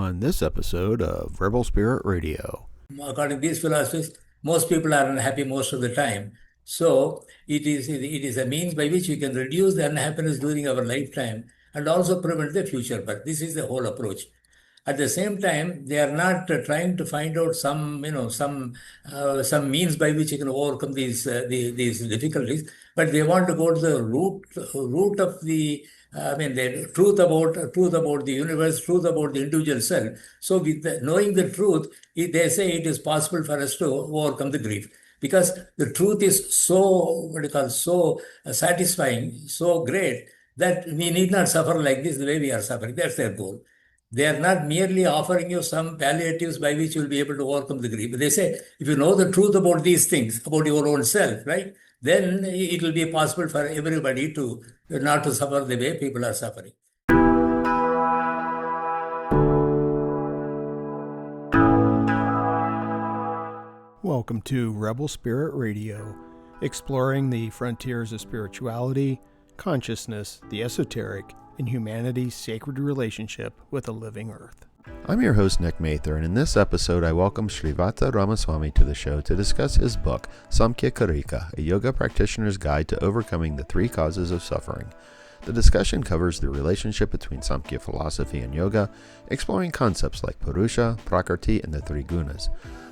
on this episode of Rebel Spirit Radio. According to these philosophies, most people are unhappy most of the time. So it is a means by which we can reduce the unhappiness during our lifetime and also prevent the future. But this is the whole approach. At the same time, they are not trying to find out some means by which you can overcome these difficulties, but they want to go to the root of the the truth about the universe, truth about the individual self. So, with knowing the truth, they say it is possible for us to overcome the grief because the truth is so satisfying, so great that we need not suffer like this the way we are suffering. That's their goal. They are not merely offering you some palliatives by which you'll be able to overcome the grief. But they say, if you know the truth about these things, about your own self, right, then it will be possible for everybody to not to suffer the way people are suffering. Welcome to Rebel Spirit Radio, exploring the frontiers of spirituality, consciousness, the esoteric, and humanity's sacred relationship with the living earth. I'm your host, Nick Mather, and in this episode I welcome Srivatsa Ramaswami to the show to discuss his book, Samkhya Karika, a yoga practitioner's guide to overcoming the three causes of suffering. The discussion covers the relationship between Samkhya philosophy and yoga, exploring concepts like Purusha, Prakriti, and the Three Gunas.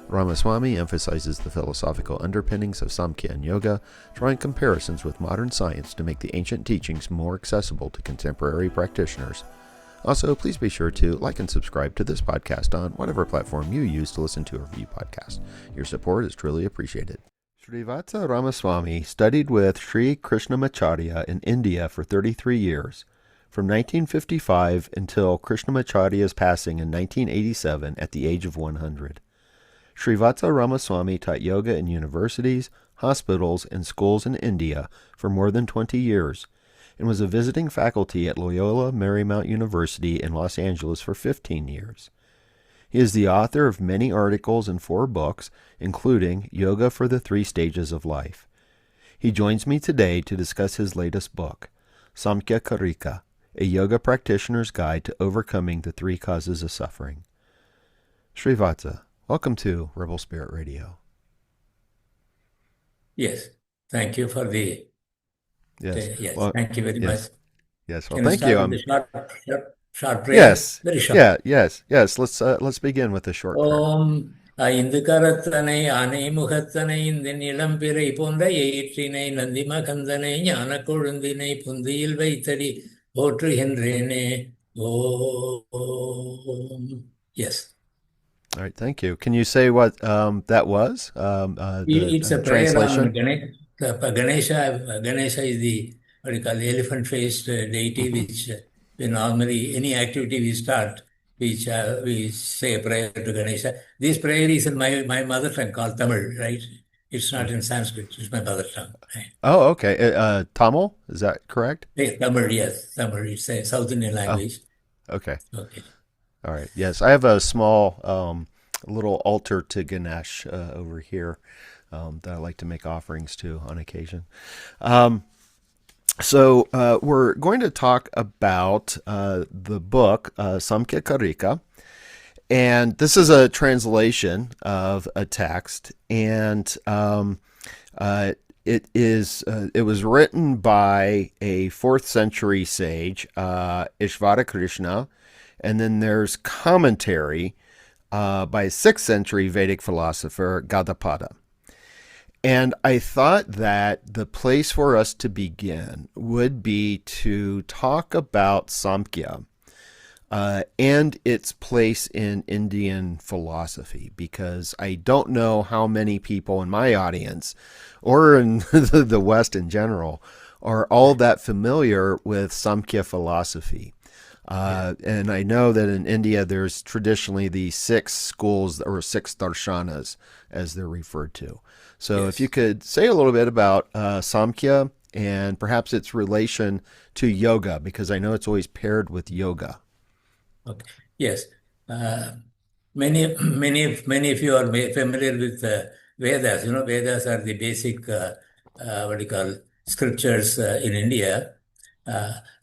Ramaswamy emphasizes the philosophical underpinnings of Samkhya and Yoga, drawing comparisons with modern science to make the ancient teachings more accessible to contemporary practitioners. Also, please be sure to like and subscribe to this podcast on whatever platform you use to listen to or view podcasts. Your support is truly appreciated. Srivatsa Ramaswamy studied with Sri Krishnamacharya in India for 33 years, from 1955 until Krishnamacharya's passing in 1987 at the age of 100. Srivatsa Ramaswamy taught yoga in universities, hospitals, and schools in India for more than 20 years, and was a visiting faculty at Loyola Marymount University in Los Angeles for 15 years. He is the author of many articles and 4 books, including Yoga for the Three Stages of Life. He joins me today to discuss his latest book, Samkhya Karika, a yoga practitioner's guide to overcoming the three causes of suffering. Srivatsa, welcome to Rebel Spirit Radio. Yes, thank you for the. Yes. Yes, thank you very much. Yes. Well, Can thank you. start with the short prayer? Yes. Very short. Yes. Let's begin with a short prayer. ஓம் ஐந்து கரத்தனை ஆனை முகத்தனை இந்த நிலம்பிறை போன்ற எயிற்றினை நந்தி மகந்தனை ஞான கொழுந்தினை புந்தியில் வைத்தடி போற்றுகின்றேனே ஓம். Yes. All right, thank you. Can you say what that was? It's a prayer translation? on Ganesha. Ganesha is the elephant-faced deity, which normally any activity we start, which we say a prayer to Ganesha. This prayer is in my mother tongue called Tamil, right? It's not in Sanskrit. It's my mother tongue. Right? Oh, okay. Tamil, is that correct? Yes, Tamil, yes. Tamil, it's a South Indian language. Okay. Okay. All right. Yes, I have a small little altar to Ganesh over here that I like to make offerings to on occasion. So we're going to talk about the book, Samkhya Karika. And this is a translation of a text. And it was written by a 4th century sage, Ishvara Krishna. And then there's commentary by a 6th century Vedic philosopher, Gaudapada. And I thought that the place for us to begin would be to talk about Samkhya and its place in Indian philosophy, because I don't know how many people in my audience or in the West in general are all that familiar with Samkhya philosophy. And I know that in India there's traditionally the 6 schools or 6 darshanas, as they're referred to. So if you could say a little bit about Samkhya and perhaps its relation to yoga, because I know it's always paired with yoga. Okay. Yes. Many of you are familiar with Vedas. Vedas are the basic scriptures in India.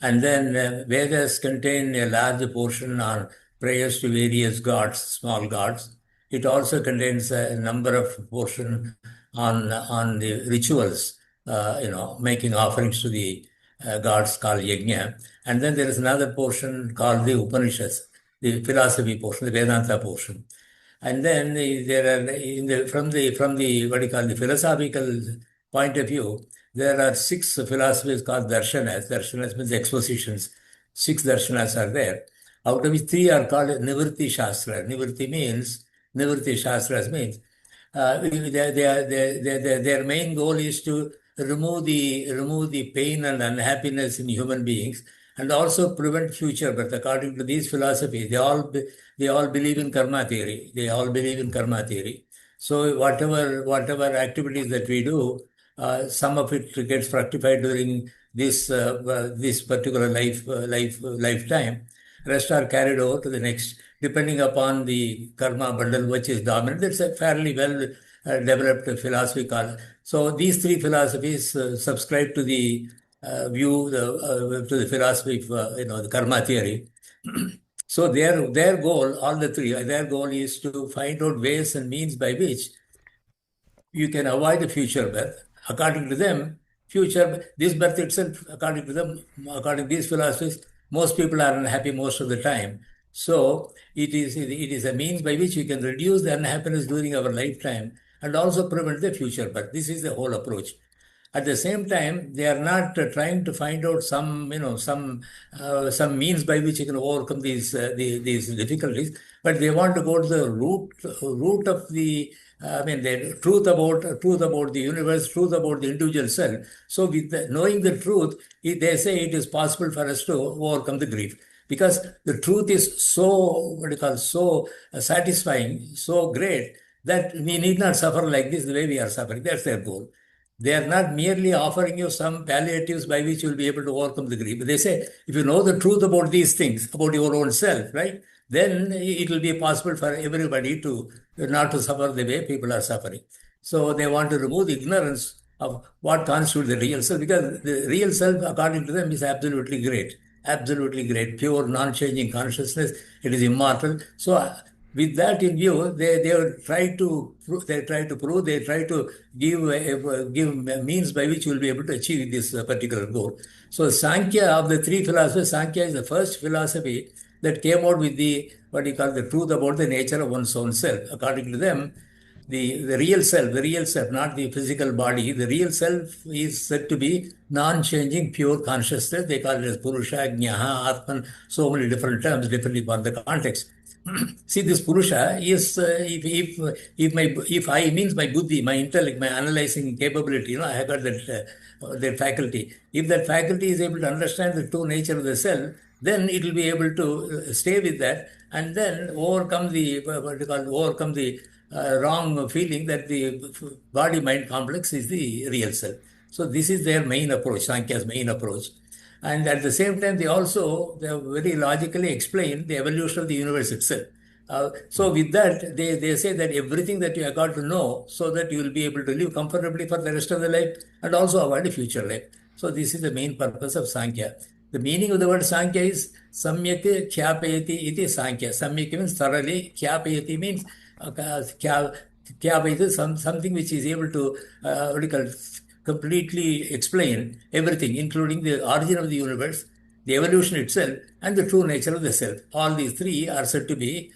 And then Vedas contain a large portion on prayers to various gods, small gods. It also contains a number of portion on the rituals, making offerings to the gods called yajna. And then there is another portion called the Upanishads, the philosophy portion, the Vedanta portion. And then there are from the what you call the philosophical point of view, there are six philosophies called darshanas. Darshanas means expositions. Six darshanas are there, out of which three are called Nivritti Shastra. Nivritti Shastras means their main goal is to remove the pain and unhappiness in human beings, and also prevent future birth. According to these philosophies, they all believe in karma theory. They all believe in karma theory. So whatever activities that we do, some of it gets fructified during this particular lifetime. Rest are carried over to the next, depending upon the karma bundle which is dominant. It's a fairly well developed philosophy called. So these three philosophies subscribe to the to the philosophy of the karma theory. So their goal, all the three, their goal is to find out ways and means by which you can avoid the future birth. According to them, this birth itself, according to them, according to these philosophies, most people are unhappy most of the time. So it is a means by which we can reduce the unhappiness during our lifetime and also prevent the future birth. This is the whole approach. At the same time, they are not trying to find out some means by which you can overcome these difficulties, but they want to go to the root of the the truth about the universe, truth about the individual self. So, with knowing the truth, they say it is possible for us to overcome the grief, because the truth is so satisfying, so great, that we need not suffer like this the way we are suffering. That's their goal. They are not merely offering you some palliatives by which you will be able to overcome the grief. They say, if you know the truth about these things, about your own self, right, then it will be possible for everybody to not to suffer the way people are suffering. So they want to remove the ignorance of what constitutes the real self, because the real self, according to them, is absolutely great, pure, non-changing consciousness. It is immortal. So with that in view, they try to give means by which you will be able to achieve this particular goal. So Sankhya, of the three philosophies, Sankhya is the first philosophy that came out with the what you call the truth about the nature of one's own self. According to them, the real self, not the physical body, the real self is said to be non-changing, pure consciousness. They call it as Purusha, Jnaha, Atman, so many different terms, depending upon the context. See, this Purusha is, if I means my buddhi, my intellect, my analyzing capability, I have got that faculty. If that faculty is able to understand the true nature of the self, then it will be able to stay with that and then overcome the wrong feeling that the body-mind complex is the real self. So this is their main approach, Sankhya's main approach. And at the same time, they very logically explain the evolution of the universe itself. So with that, they say that everything that you have got to know so that you will be able to live comfortably for the rest of the life and also avoid a future life. So this is the main purpose of Sankhya. The meaning of the word Sankhya is Samyak Khyapayati iti Sankhya. Samyak means thoroughly, Khyapayati means Khyapayati is something which is able to completely explain everything, including the origin of the universe, the evolution itself, and the true nature of the self. All these three are said to be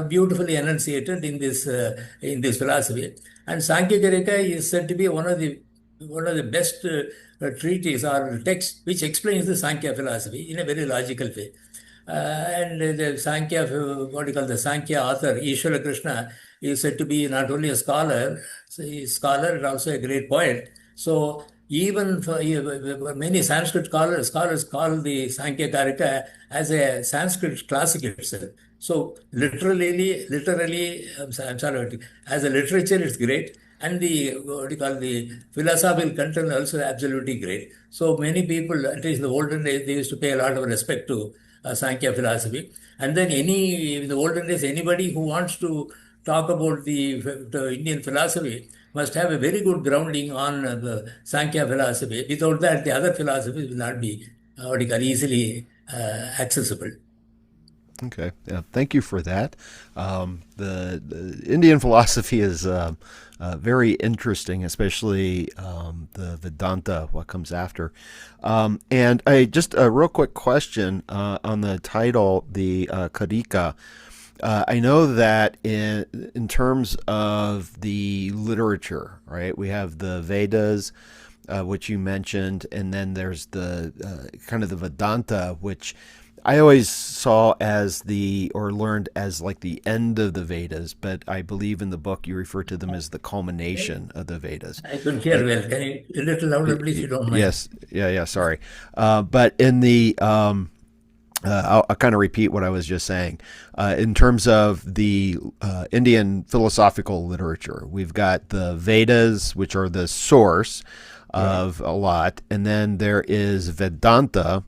beautifully enunciated in this philosophy. And Samkhya Karika is said to be one of the best treatises or texts which explains the Samkhya philosophy in a very logical way. And the Samkhya, the Samkhya author, Ishwara Krishna, is said to be not only a scholar, and also a great poet. So even for many Sanskrit scholars call the Samkhya Karika as a Sanskrit classic itself. So literally, I'm sorry, as a literature, it's great. And the philosophical content also absolutely great. So many people, at least in the olden days, they used to pay a lot of respect to Sankhya philosophy. And then in the olden days, anybody who wants to talk about the Indian philosophy must have a very good grounding on the Sankhya philosophy. Without that, the other philosophies will not be easily accessible. Okay. Yeah, thank you for that. The Indian philosophy is very interesting, especially the Vedanta, what comes after. And I just a real quick question on the title, the Karika. I know that in terms of the literature, right? We have the Vedas, which you mentioned, and then there's the kind of the Vedanta, which I always saw as or learned as like the end of the Vedas, but I believe in the book you refer to them as the culmination of the Vedas. I couldn't hear well. Can you a little louder, please, if you don't mind? Yes, yeah, sorry. But in the I'll kind of repeat what I was just saying. In terms of the Indian philosophical literature, we've got the Vedas, which are the source of a lot, and then there is Vedanta,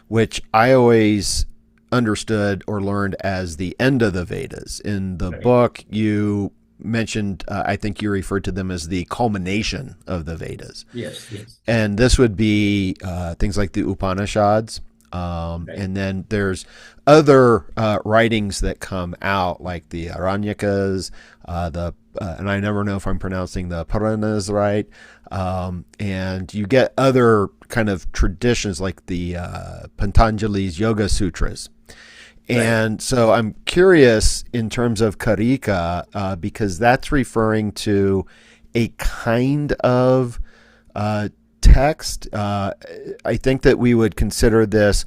which I always understood or learned as the end of the Vedas. In the book, you mentioned, I think you referred to them as the culmination of the Vedas. Yes, yes. And this would be things like the Upanishads. And then there's other writings that come out, like the Aranyakas, and I never know if I'm pronouncing the Puranas right. And you get other kind of traditions like the Patanjali's Yoga Sutras. And so I'm curious in terms of Karika, because that's referring to a kind of text. I think that we would consider this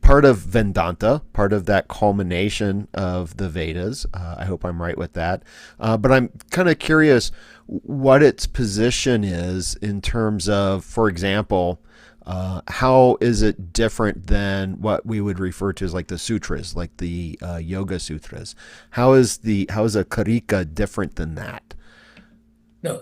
part of Vedanta, part of that culmination of the Vedas. I hope I'm right with that. But I'm kind of curious what its position is in terms of, for example, how is it different than what we would refer to as like the sutras, like the Yoga Sutras? How is a Karika different than that? No,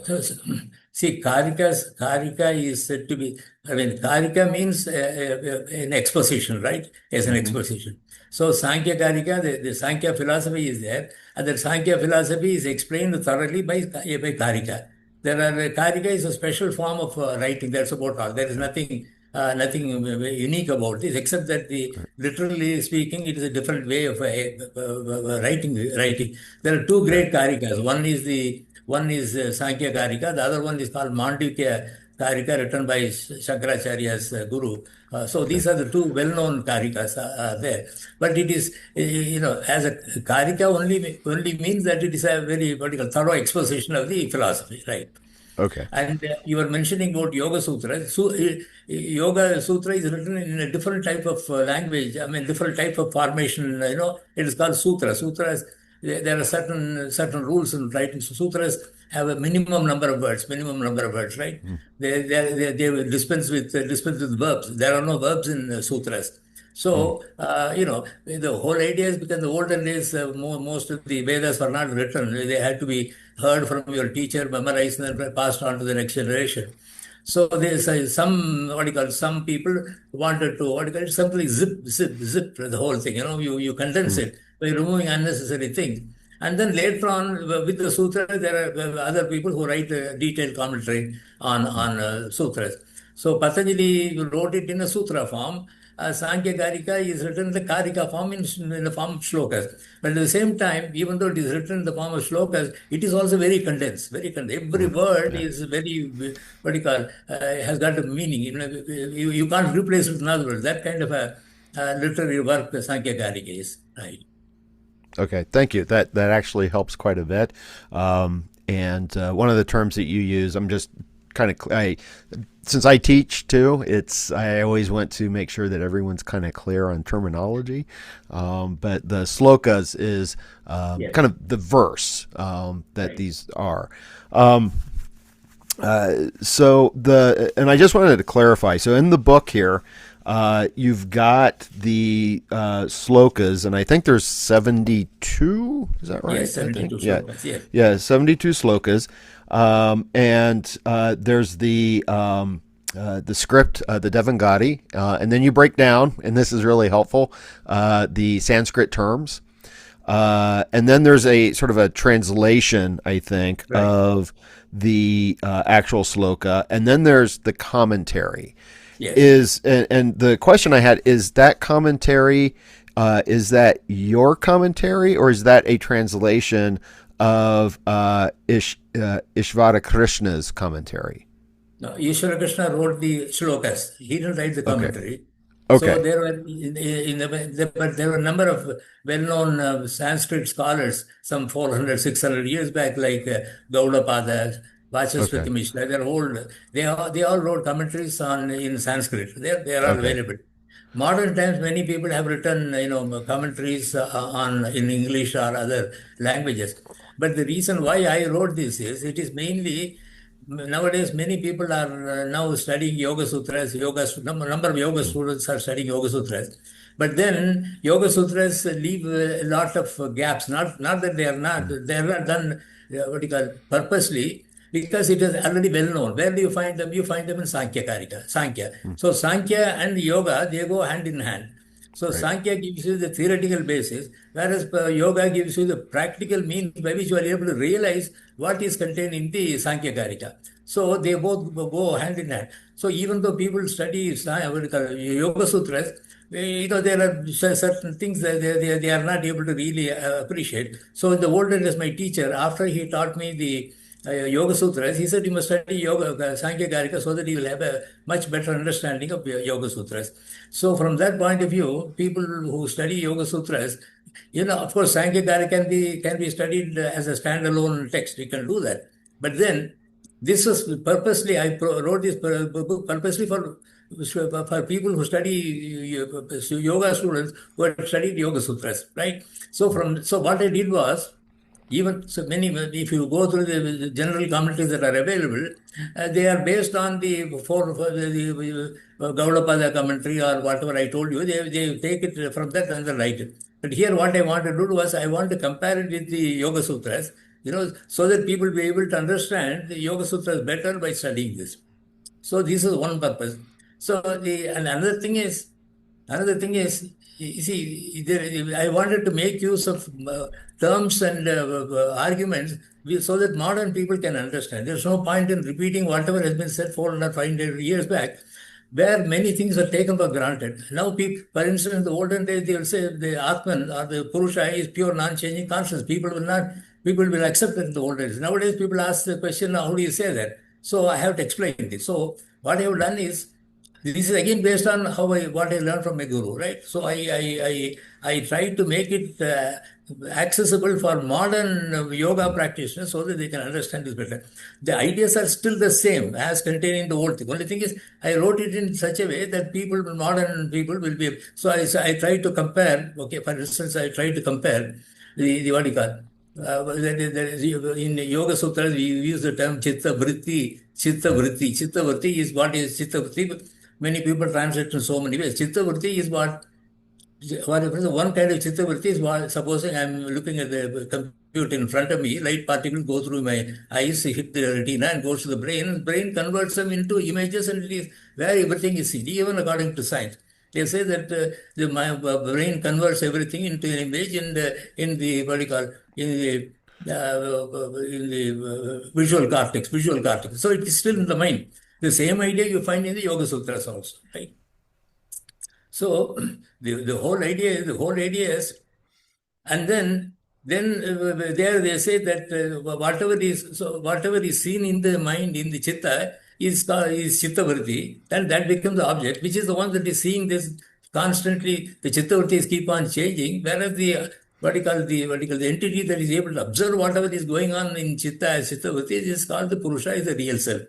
see, Karika is said to be, Karika means an exposition, right? As an exposition. So, Samkhya Karika, the Samkhya philosophy is there, and that Samkhya philosophy is explained thoroughly by Karika. Karika is a special form of writing, that's about all. There is nothing unique about this, except that literally speaking, it is a different way of writing. There are two great Karikas. One is Sankhya Karika, the other one is called Mandukya Karika, written by Shankaracharya's guru. So these are the two well-known Karikas there. But it is, as a Karika only means that it is a very thorough exposition of the philosophy, right? Okay. And you were mentioning about Yoga Sutra. So, Yoga Sutra is written in a different type of language. Different type of formation. It is called Sutra. Sutras. There are certain rules in writing. So sutras have a minimum number of words. Right? They will dispense with verbs. There are no verbs in sutras. So, the whole idea is because in the olden days, most of the Vedas were not written. They had to be heard from your teacher, memorized, and then passed on to the next generation. So there's some people wanted to, something like zip the whole thing. You condense it by removing unnecessary things. And then later on, with the sutra, there are other people who write a detailed commentary on sutras. So Patanjali wrote it in a sutra form. Sankhya Karika is written in the Karika form, in the form of shlokas. But at the same time, even though it is written in the form of shlokas, it is also very condensed. Every word is very, has got a meaning. You can't replace it with another word. That kind of a literary work Sankhya Karika is. Right. Okay, thank you. That actually helps quite a bit. And one of the terms that you use, I'm just kind of, since I teach too, I always want to make sure that everyone's kind of clear on terminology. But the slokas is kind of the verse that these are. And I just wanted to clarify. So in the book here, you've got the slokas, and I think there's 72. Is that right? Yes, 72 slokas. Yeah, 72 slokas. And there's the script, the Devangari, and then you break down, and this is really helpful, the Sanskrit terms. And then there's a sort of a translation, I think, of the actual sloka, and then there's the commentary. Yes. And the question I had is that commentary Is that your commentary, or is that a translation of Ishvara Krishna's commentary? No, Ishvara Krishna wrote the shlokas. He didn't write the Okay. commentary. So Okay. there were but there were a number of well-known Sanskrit scholars, some 400, 600 years back, like Gaudapada, Okay. Vachaspati Mishra. They're old. They all wrote commentaries on in Sanskrit. They are all Okay. available. Modern times, many people have written, commentaries on in English or other languages. But the reason why I wrote this is it is mainly nowadays many people are now studying Yoga Sutras. Number of Yoga students are studying Yoga Sutras. But then Yoga Sutras leave a lot of gaps. Not that they are not done what you call purposely, because it is already well known. Where do you find them? You find them in Samkhya Karika, Samkhya. So Sankhya and Yoga, they go hand in hand. So Right. Sankhya gives you the theoretical basis, whereas Yoga gives you the practical means by which you are able to realize what is contained in the Sankhya Karika. So they both go hand in hand. So even though people study what you call Yoga Sutras, there are certain things that they are not able to really appreciate. So in the olden days, my teacher, after he taught me the Yoga Sutras, he said you must study Yoga, Sankhya Karika, so that you will have a much better understanding of Yoga Sutras. So from that point of view, people who study Yoga Sutras, of course, Sankhya Karika can be studied as a standalone text. You can do that. But then this was purposely, wrote this book purposely for people who study yoga students who had studied Yoga Sutras, right? So what I did was, even so many, if you go through the general commentaries that are available, they are based on the Gaudapada commentary or whatever I told you. They take it from that and they write it. But here, what I want to do was, I want to compare it with the Yoga Sutras, so that people will be able to understand the Yoga Sutras better by studying this. So this is one purpose. So and another thing is, you see, I wanted to make use of terms and arguments so that modern people can understand. There's no point in repeating whatever has been said 400, 500 years back, where many things are taken for granted. Now, people, for instance, in the olden days, they will say the Atman or the Purusha is pure non-changing consciousness. People will accept it in the old days. Nowadays, people ask the question, how do you say that? So I have to explain this. So what I have done is, this is again based on what I learned from my guru, right? So I try to make it accessible for modern yoga practitioners so that they can understand this better. The ideas are still the same as contained in the old thing. Only thing is, I wrote it in such a way that modern people will be. So I try to compare. Okay, for instance, I try to compare the what do you call. In Yoga Sutras, we use the term Chitta Vritti. Chitta Vritti. Chitta Vritti is what is Chitta Vritti. Many people translate in so many ways. Chitta Vritti is one kind of Chitta Vritti is what, supposing I'm looking at the computer in front of me, light particles go through my eyes, hit the retina and goes to the brain. Brain converts them into images, and it is where everything is seen, even according to science. They say that my brain converts everything into an image in the what do you call in the visual cortex. Visual cortex. So it is still in the mind. The same idea you find in the Yoga Sutras also, right? So the whole idea is, and then there they say that whatever is seen in the mind, in the chitta, is chittavritti, and that becomes the object, which is the one that is seeing this constantly. The chittavrittis keep on changing, whereas the the entity that is able to observe whatever is going on in chitta as chittavritti is called the Purusha, is the real self.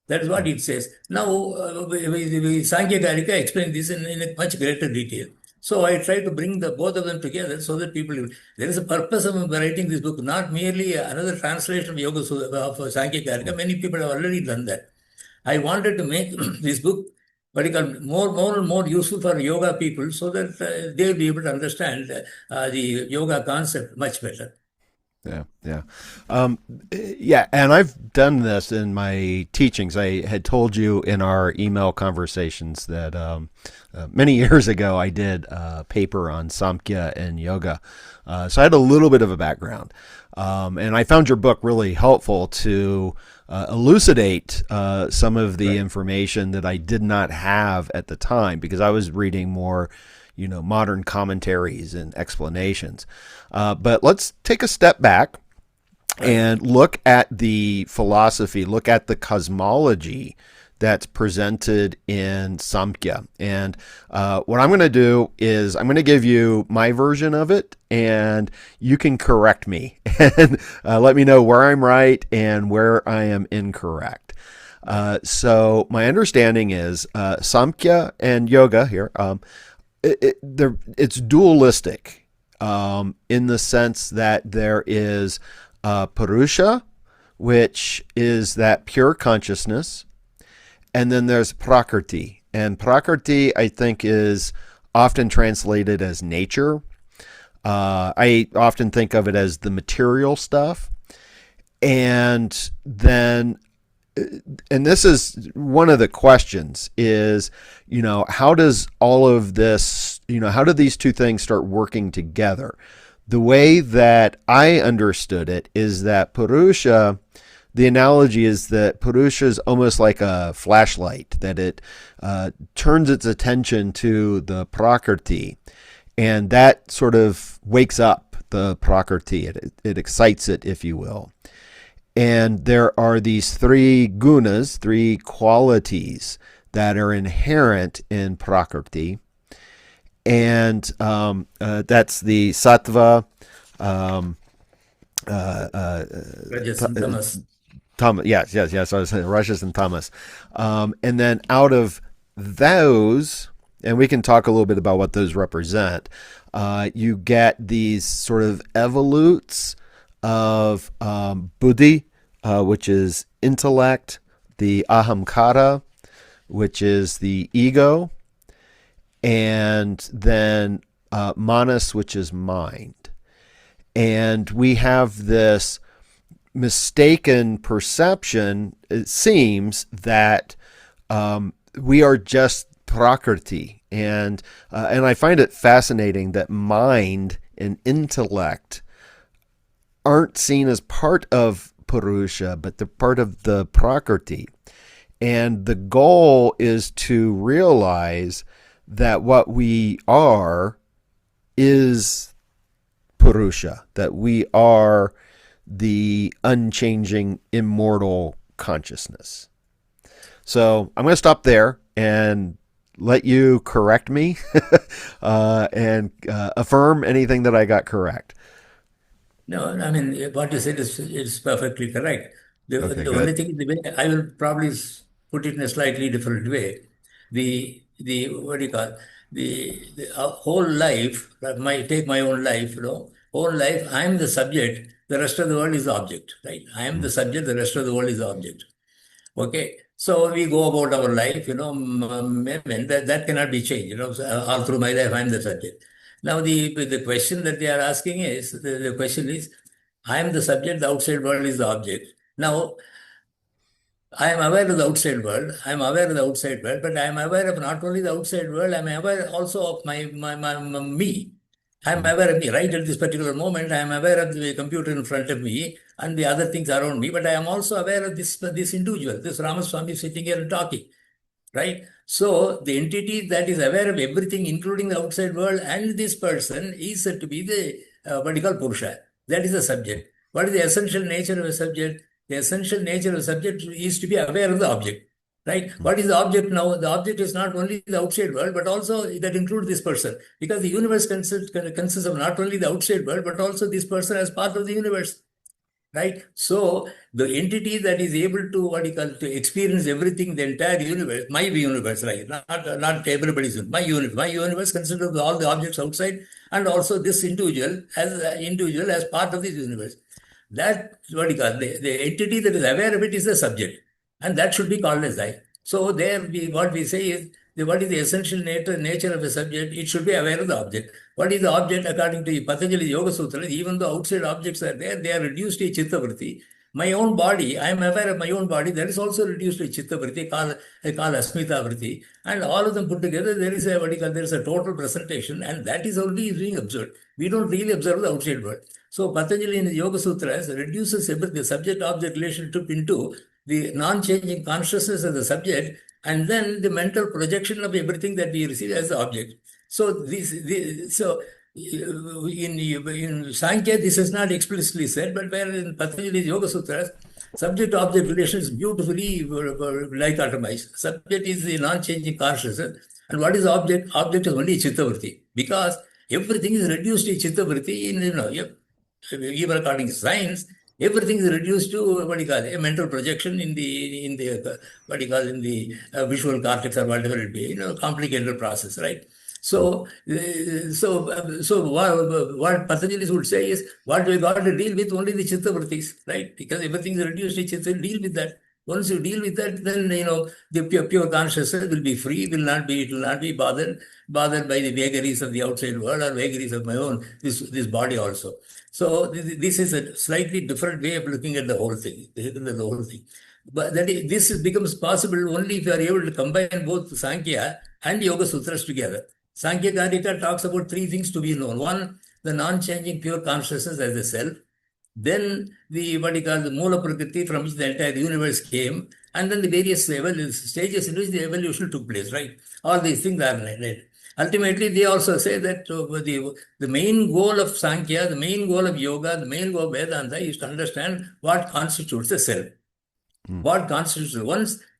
That is what it says. Now, Sankhya Karika explains this in a much greater detail. So I try to bring the both of them together so that people. There is a purpose of writing this book, not merely another translation of Sankhya Karika. Many people have already done that. I wanted to make this book more and more useful for yoga people, so that they'll be able to understand the yoga concept much better. Yeah, yeah. Yeah, and I've done this in my teachings. I had told you in our email conversations that many years ago I did a paper on Samkhya and Yoga. So I had a little bit of a background. And I found your book really helpful to elucidate some of the information that I did not have at the time, because I was reading more modern commentaries and explanations. But let's take a step back and look at the philosophy, look at the cosmology that's presented in Samkhya. And what I'm going to do is I'm going to give you my version of it, and you can correct me and let me know where I'm right and where I am incorrect. So my understanding is Samkhya and Yoga here, it's dualistic in the sense that there is Purusha, which is that pure consciousness, and then there's Prakriti. And Prakriti, I think, is often translated as nature. I often think of it as the material stuff. And then, and this is one of the questions is, how does all of this, how do these two things start working together? The way that I understood it is that Purusha, the analogy is that Purusha is almost like a flashlight, that it turns its attention to the Prakriti, and that sort of wakes up the Prakriti. It excites it, if you will. And there are these three gunas, three qualities that are inherent in Prakriti. And that's the sattva, Rajas and tamas. Yes. I was saying Rajas and tamas. And then out of those, and we can talk a little bit about what those represent, you get these sort of evolutes of buddhi, which is intellect, the ahamkara, which is the ego, and then manas, which is mind. And we have this mistaken perception, it seems, that we are just Prakriti. And I find it fascinating that mind and intellect aren't seen as part of Purusha, but they're part of the Prakriti. And the goal is to realize that what we are is Purusha, that we are the unchanging, immortal consciousness. So I'm going to stop there and let you correct me and affirm anything that I got correct. No, I mean, what you said is perfectly correct. Okay, The only good. thing, the way I will probably put it in a slightly different way. The what do you call the whole life? Take my own life. Whole life. I am the subject. The rest of the world is the object. Right? I am the subject. The rest of the world is the object. Okay. So we go about our life, that cannot be changed. So, all through my life, I'm the subject. Now, the question that they are asking is, the question is, I am the subject, the outside world is the object. Now, I am aware of the outside world. I am aware of the outside world, but I am aware of not only the outside world, I am aware also of my me. I am aware of me. Right at this particular moment, I am aware of the computer in front of me and the other things around me, but I am also aware of this individual, this Ramaswamy sitting here and talking. Right? So the entity that is aware of everything, including the outside world and this person, is said to be the what you call Purusha. That is the subject. What is the essential nature of a subject? The essential nature of a subject is to be aware of the object. Right? What is the object now? The object is not only the outside world, but also that includes this person. Because the universe consists of not only the outside world, but also this person as part of the universe. Right? So the entity that is able to to experience everything, the entire universe, my universe, right? Not everybody's universe. My universe consists of all the objects outside, and also this individual as part of this universe. That the entity that is aware of it is the subject, and that should be called as I. So there, what we say is what is the essential nature of a subject? It should be aware of the object. What is the object according to Patanjali Yoga Sutras? Even though outside objects are there, they are reduced to chitta vritti. My own body, I am aware of my own body, that is also reduced to chitta vritti, called asmita vritti. And all of them put together, there is a total presentation, and that is only being observed. We don't really observe the outside world. So Patanjali in the Yoga Sutras reduces the subject-object relationship into the non-changing consciousness of the subject, and then the mental projection of everything that we receive as the object. In Sankhya, this is not explicitly said, but where in Patanjali's Yoga Sutras, subject-object relation is beautifully dichotomized. Subject is the non-changing consciousness, and what is object? Object is only Chittavritti, because everything is reduced to Chittavritti in, even according to science, everything is reduced to what you call a mental projection in the what you call in the visual cortex or whatever it be, complicated process, right? So what Patanjali would say is, what we got to deal with only the chitta vrittis, right? Because everything is reduced to chitta, deal with that. Once you deal with that, then the pure consciousness will be free, it will not be bothered by the vagaries of the outside world or vagaries of my own this body also. So this is a slightly different way of looking at the whole thing. But this becomes possible only if you are able to combine both Sankhya and Yoga Sutras together. Samkhya Karika talks about three things to be known. One, the non-changing pure consciousness as a self. Then the what you call the Mula Prakriti, from which the entire universe came, and then the various stages in which the evolution took place, right? All these things are related. Ultimately, they also say that the main goal of Sankhya, the main goal of yoga, the main goal of Vedanta is to understand what constitutes the self. What constitutes it.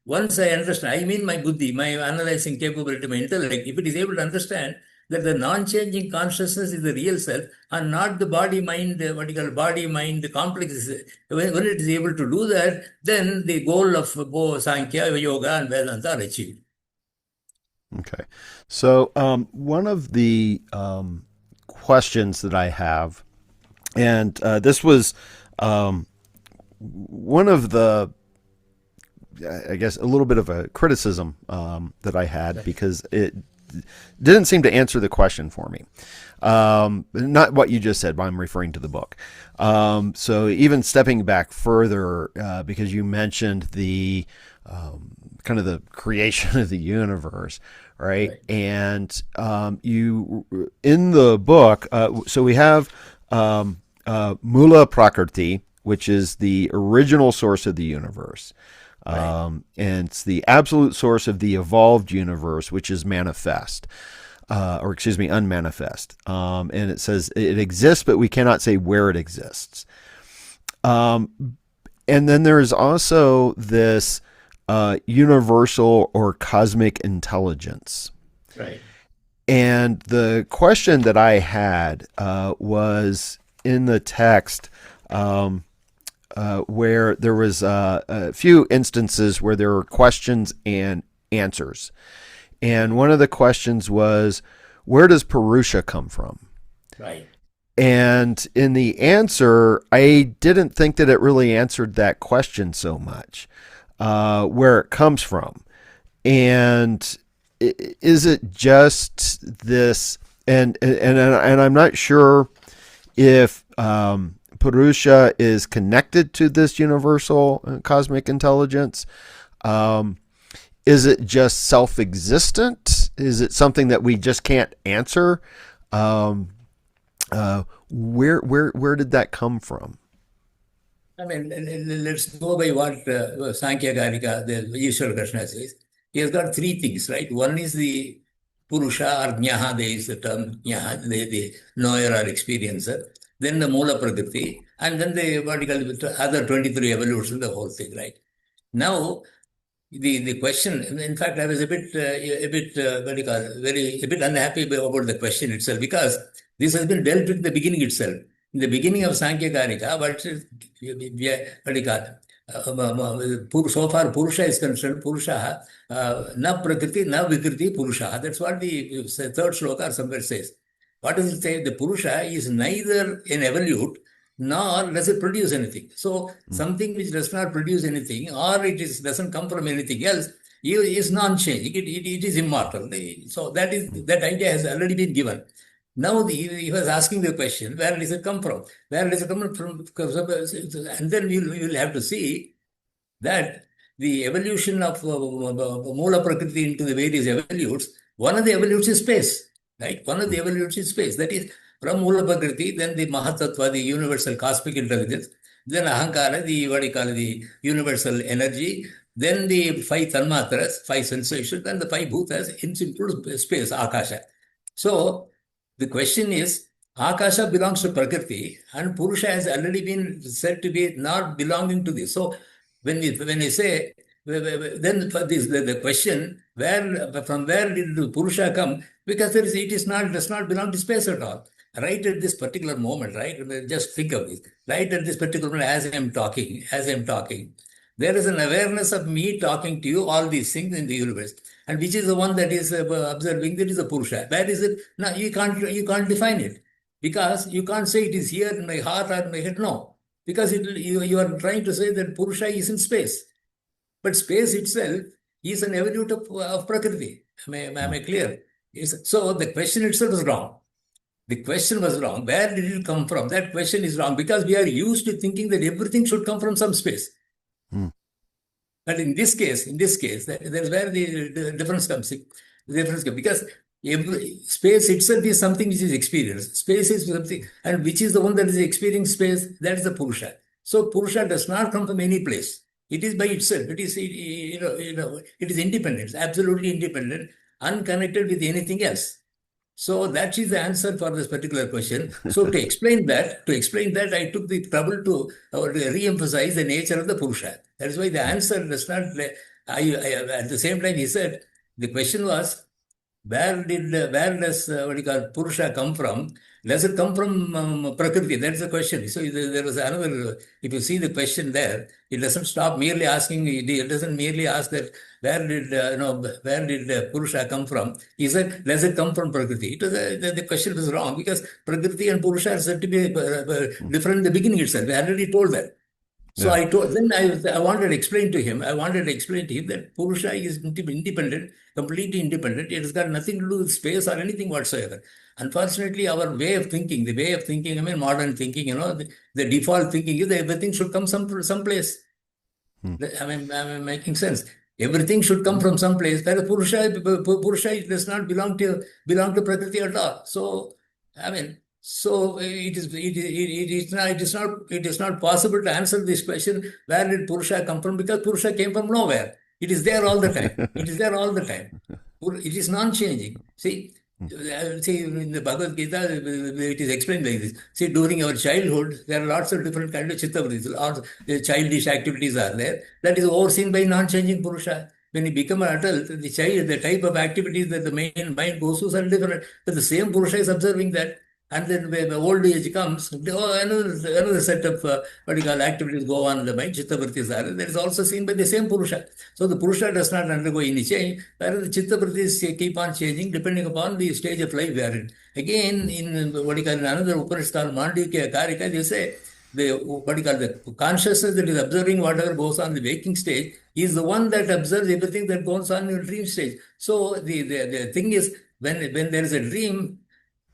Once I understand, I mean my buddhi, my analyzing capability, my intellect, if it is able to understand that the non-changing consciousness is the real self and not the body-mind, what you call body-mind complex, when it is able to do that, then the goal of both Sankhya, Yoga and Vedanta are achieved. Okay. So one of the questions that I have, and this was one of the, I guess, a little bit of a criticism that I had, because it didn't seem to answer the question for me. Not what you just said, but I'm referring to the book. So even stepping back further, because you mentioned the kind of the creation of the universe, right? And you, in the book, so we have Mula Prakriti, which is the original source of the universe. And it's the absolute source of the evolved universe, which is manifest, unmanifest. And it says it exists, but we cannot say where it exists. And then there is also this universal or cosmic intelligence. Right. And the question that I had was in the text, where there was a few instances where there were questions and answers. And one of the questions was, where does Purusha come from? Right. And in the answer, I didn't think that it really answered that question so much, where it comes from. And is it just this, and I'm not sure if Purusha is connected to this universal cosmic intelligence. Is it just self-existent? Is it something that we just can't answer? Where did that come from? I mean, let's go by what Samkhya Karika, the Ishwara Krishna says. He has got three things, right? One is the Purusha or Jnaha, there is the term Jnaha, the knower or experiencer. Then the Mula Prakriti, and then the other 23 evolutions, the whole thing, right? Now, the question, in fact, I was a bit unhappy about the question itself, because this has been dealt with in the beginning itself. In the beginning of Samkhya Karika, so far Purusha is concerned, Purusha, na Prakriti, na Vikriti, Purusha. That's what the third sloka or somewhere says. What does it say? The Purusha is neither an evolute nor does it produce anything. So something which does not produce anything, or doesn't come from anything else, is non-changing. It is immortal. So that idea has already been given. Now he was asking the question, where does it come from? Where does it come from? And then you will have to see that the evolution of Mula Prakriti into the various evolutes, one of the evolutes is space. Right? One of the evolutes is space. That is, from Mula Prakriti, then the Mahatattva, the universal cosmic intelligence, then Ahankara, the universal energy, then the five Tanmatras, five sensations, and the five Bhutas, includes space, Akasha. So the question is, Akasha belongs to Prakriti, and Purusha has already been said to be not belonging to this. So when we say, then for this the question, where from where did the Purusha come? Because does not belong to space at all. Right at this particular moment, right? Just think of this. Right at this particular moment, as I'm talking, there is an awareness of me talking to you, all these things in the universe. And which is the one that is observing? That is a Purusha. Where is it? No, you can't define it. Because you can't say it is here in my heart or in my head. No. Because you are trying to say that Purusha is in space. But space itself is an evolute of Prakriti. Am I clear? So the question itself is wrong. The question was wrong. Where did it come from? That question is wrong because we are used to thinking that everything should come from some space. But in this case, that's where the difference comes. The difference comes because space itself is something which is experienced. Space is something, and which is the one that is experiencing space? That is the Purusha. So Purusha does not come from any place. It is by itself. It is it is independent. It's absolutely independent, unconnected with anything else. So that is the answer for this particular question. So to explain that, I took the trouble to re-emphasize the nature of the Purusha. That's why the answer does not. At the same time, he said the question was, where does what you call Purusha come from? Does it come from Prakriti? That's the question. So there was another. If you see the question there, it doesn't stop merely asking. It doesn't merely ask that where did Purusha come from? He said, does it come from Prakriti? The question was wrong because Prakriti and Purusha are said to be different in the beginning itself. We already told that. So Yeah. I wanted to explain to him. That Purusha is independent, completely independent. It has got nothing to do with space or anything whatsoever. Unfortunately, our way of thinking, I mean, modern thinking, the default thinking is that everything should come from some place. I'm making sense. Everything should come from some place. Whereas Purusha does not belong to Prakriti at all. So, I mean, so it is not possible to answer this question. Where did Purusha come from? Because Purusha came from nowhere. It is there all the time. It is there all the time. It is non-changing. See, in the Bhagavad Gita, it is explained like this. See, during our childhood, there are lots of different kinds of chitta-vrittis. Lots of childish activities are there. That is overseen by non-changing Purusha. When you become an adult, the type of activities that the mind goes through are different. But the same Purusha is observing that. And then when the old age comes, another set of what you call activities go on in the mind, chitta vrittis are. That is also seen by the same Purusha. So the Purusha does not undergo any change, whereas the chitta vrittis keep on changing depending upon the stage of life we are in. Again, in what you call another Upanishad called Samkhya Karika, they say the consciousness that is observing whatever goes on in the waking stage is the one that observes everything that goes on in the dream stage. So the thing is, when there is a dream,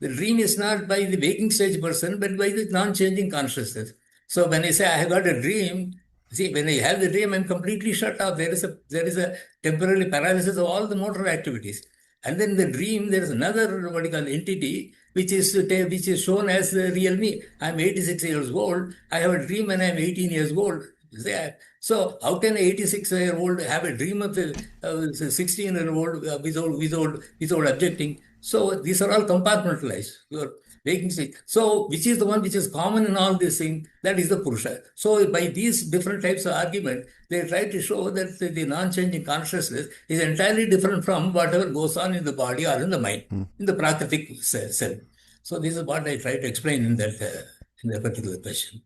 the dream is not by the waking stage person, but by the non-changing consciousness. So when I say I have got a dream, see, when I have the dream, I'm completely shut off. There is a temporary paralysis of all the motor activities. And then the dream, there is another what you call entity which is shown as the real me. I'm 86 years old. I have a dream and I'm 18 years old. So how can an 86-year-old have a dream of a 16-year-old without objecting? So these are all compartmentalized. Your waking state. So which is the one which is common in all these things? That is the Purusha. So by these different types of argument, they try to show that the non-changing consciousness is entirely different from whatever goes on in the body or in the mind, in the Prakritic self. So this is what I try to explain in that particular question.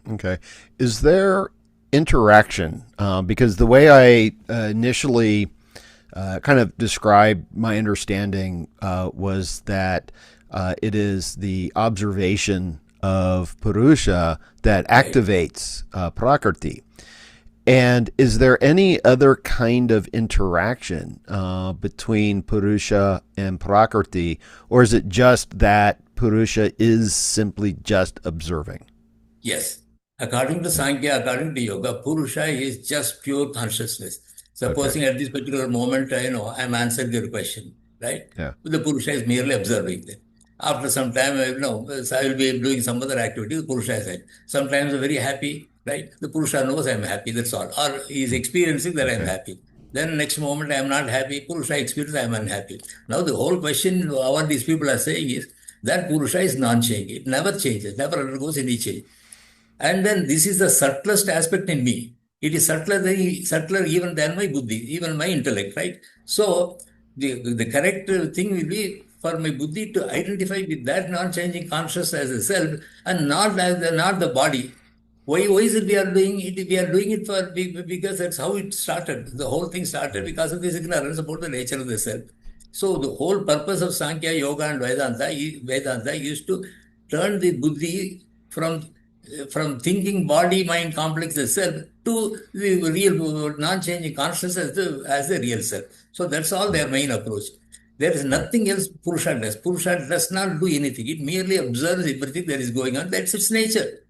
Okay. Is there interaction? Because the way I initially kind of described my understanding was that it is the observation of Purusha that activates Prakriti. And is there any other kind of interaction between Purusha and Prakriti, or is it just that Purusha is simply just observing? Yes. According to Samkhya, according to Yoga, Purusha is just pure consciousness. Supposing at this particular moment, I'm answering your question, right? Yeah. The Purusha is merely observing them. After some time, so I will be doing some other activity, the Purusha is like. Sometimes I'm very happy, right? The Purusha knows I'm happy, that's all. Or he is experiencing that I'm happy. Then next moment I am not happy. Purusha experience, I am unhappy. Now the whole question what these people are saying is that Purusha is non-changing. It never changes, never undergoes any change. And then this is the subtlest aspect in me. It is subtler even than my buddhi, even my intellect, right? So the correct thing will be for my buddhi to identify with that non-changing consciousness as a self and not the body. Why is it we are doing it? We are doing it because that's how it started. The whole thing started because of this ignorance about the nature of the self. So the whole purpose of Sankhya, Yoga, and Vedanta is to turn the buddhi from thinking body mind complex as self to the real non-changing consciousness as the real self. So that's all their main approach. There is nothing else Purusha does. Purusha does not do anything. It merely observes everything that is going on. That's its nature.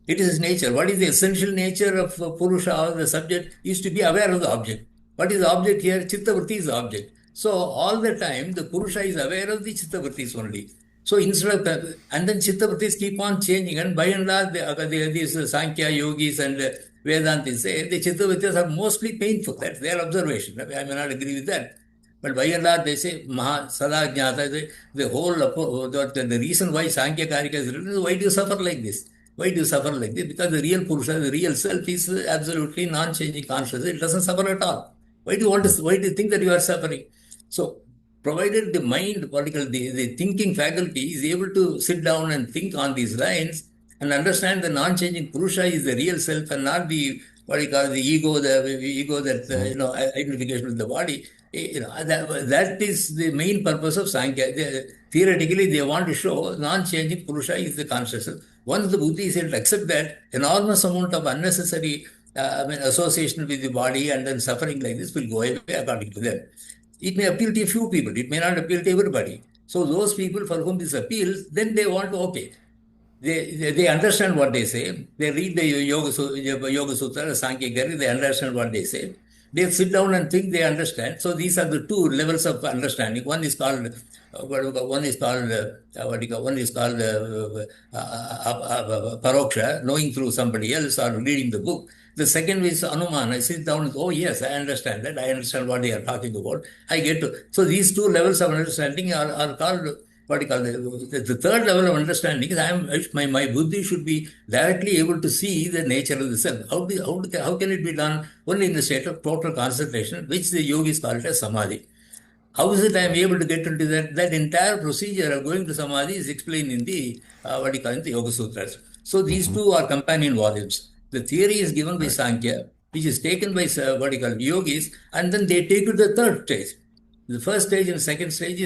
It is its nature. What is the essential nature of Purusha or the subject is to be aware of the object. What is the object here? Chittavritti is the object. So all the time the Purusha is aware of the Chittavrittis only. So instead of that, and then Chittavrittis keep on changing, and by and large, these Sankhya yogis and Vedantis say the Chittavrittis are mostly painful. That's their observation. I may not agree with that. But by and large, they say Maha Sada Jnata, the whole the reason why Samkhya Karika is written is why do you suffer like this? Why do you suffer like this? Because the real Purusha, the real self is absolutely non-changing consciousness. It doesn't suffer at all. Why do you think that you are suffering? So provided the mind, the thinking faculty is able to sit down and think on these lines and understand the non-changing Purusha is the real self and not the the ego, identification with the body. That is the main purpose of Sankhya. Theoretically, they want to show non-changing Purusha is the consciousness. Once the Buddha is able to accept that, enormous amount of unnecessary association with the body and then suffering like this will go away according to them. It may appeal to a few people. It may not appeal to everybody. So those people for whom this appeals, then they want to, they understand what they say. They read the Yoga Sutras, Samkhya Karika, they understand what they say. They sit down and think they understand. So these are the two levels of understanding. One is called paroksha, knowing through somebody else or reading the book. The second is anumana. I sit down and yes, I understand that. I understand what they are talking about. I get to. So these two levels of understanding are called the third level of understanding is my buddhi should be directly able to see the nature of the self. How can it be done? Only in the state of total concentration, which the yogis call it as samadhi. How is it I am able to get into that? That entire procedure of going to samadhi is explained in the the Yoga Sutras. So these two are companion volumes. The theory is given by Sankhya, which is taken by yogis, and then they take to the third stage. The first stage and second stage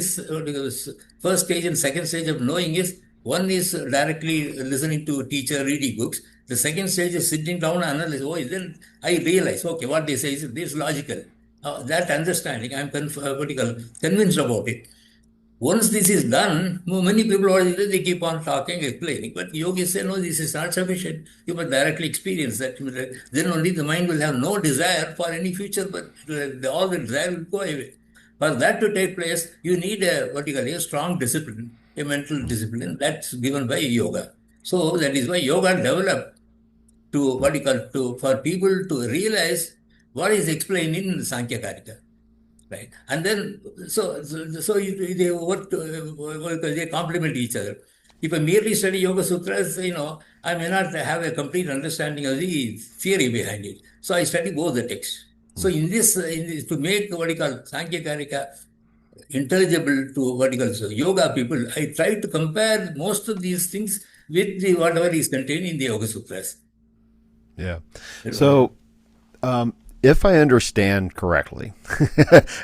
of knowing is one is directly listening to a teacher, reading books. The second stage is sitting down and analyze. Then I realize, what they say is logical. That understanding, I'm convinced about it. Once this is done, many people they keep on talking, explaining. But yogis say, no, this is not sufficient. You must directly experience that. Then only the mind will have no desire for any future, but all the desire will go away. For that to take place, you need a strong discipline, a mental discipline that's given by yoga. So that is why yoga developed to for people to realize what is explained in Samkhya Karika. Right, and then so they work. They complement each other. If I merely study Yoga Sutras, I may not have a complete understanding of the theory behind it. So I study both the texts. So in this to make Samkhya Karika intelligible to yoga people, I try to compare most of these things with whatever is contained in the Yoga Sutras. Yeah. So. If I understand correctly,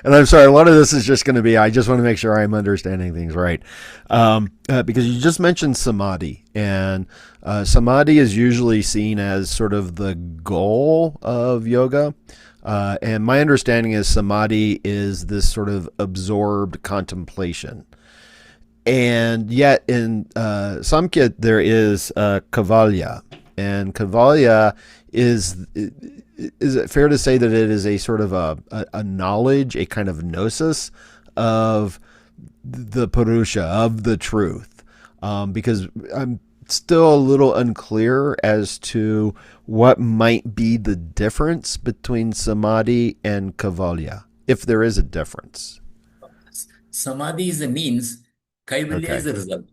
and I'm sorry, a lot of this is just going to be, I just want to make sure I'm understanding things right. Because you just mentioned samadhi, and samadhi is usually seen as sort of the goal of yoga. And my understanding is samadhi is this sort of absorbed contemplation. And yet in Samkhya, there is Kaivalya, and Kaivalya is it fair to say that it is a sort of a knowledge, a kind of gnosis of the Purusha, of the truth? Because still a little unclear as to what might be the difference between samadhi and Kaivalya, if there is a difference. Samadhi is the means, Kaivalya Okay. is the result.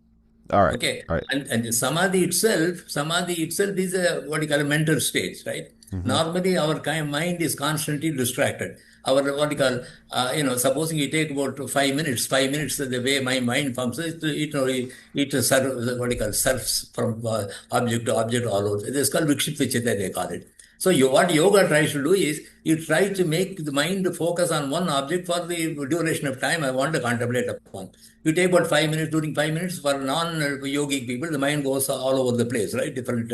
All right. Okay. All right. And samadhi itself is a what you call a mental state, right? Mm-hmm. Normally, our mind is constantly distracted. Our what you call, supposing you take about 5 minutes, 5 minutes, the way my mind functions, what you call surfs from object to object all over. It is called Vikshipvichita, they call it. So what yoga tries to do is, you try to make the mind focus on one object for the duration of time I want to contemplate upon. You take about 5 minutes, during 5 minutes, for non-yogic people, the mind goes all over the place, right? Different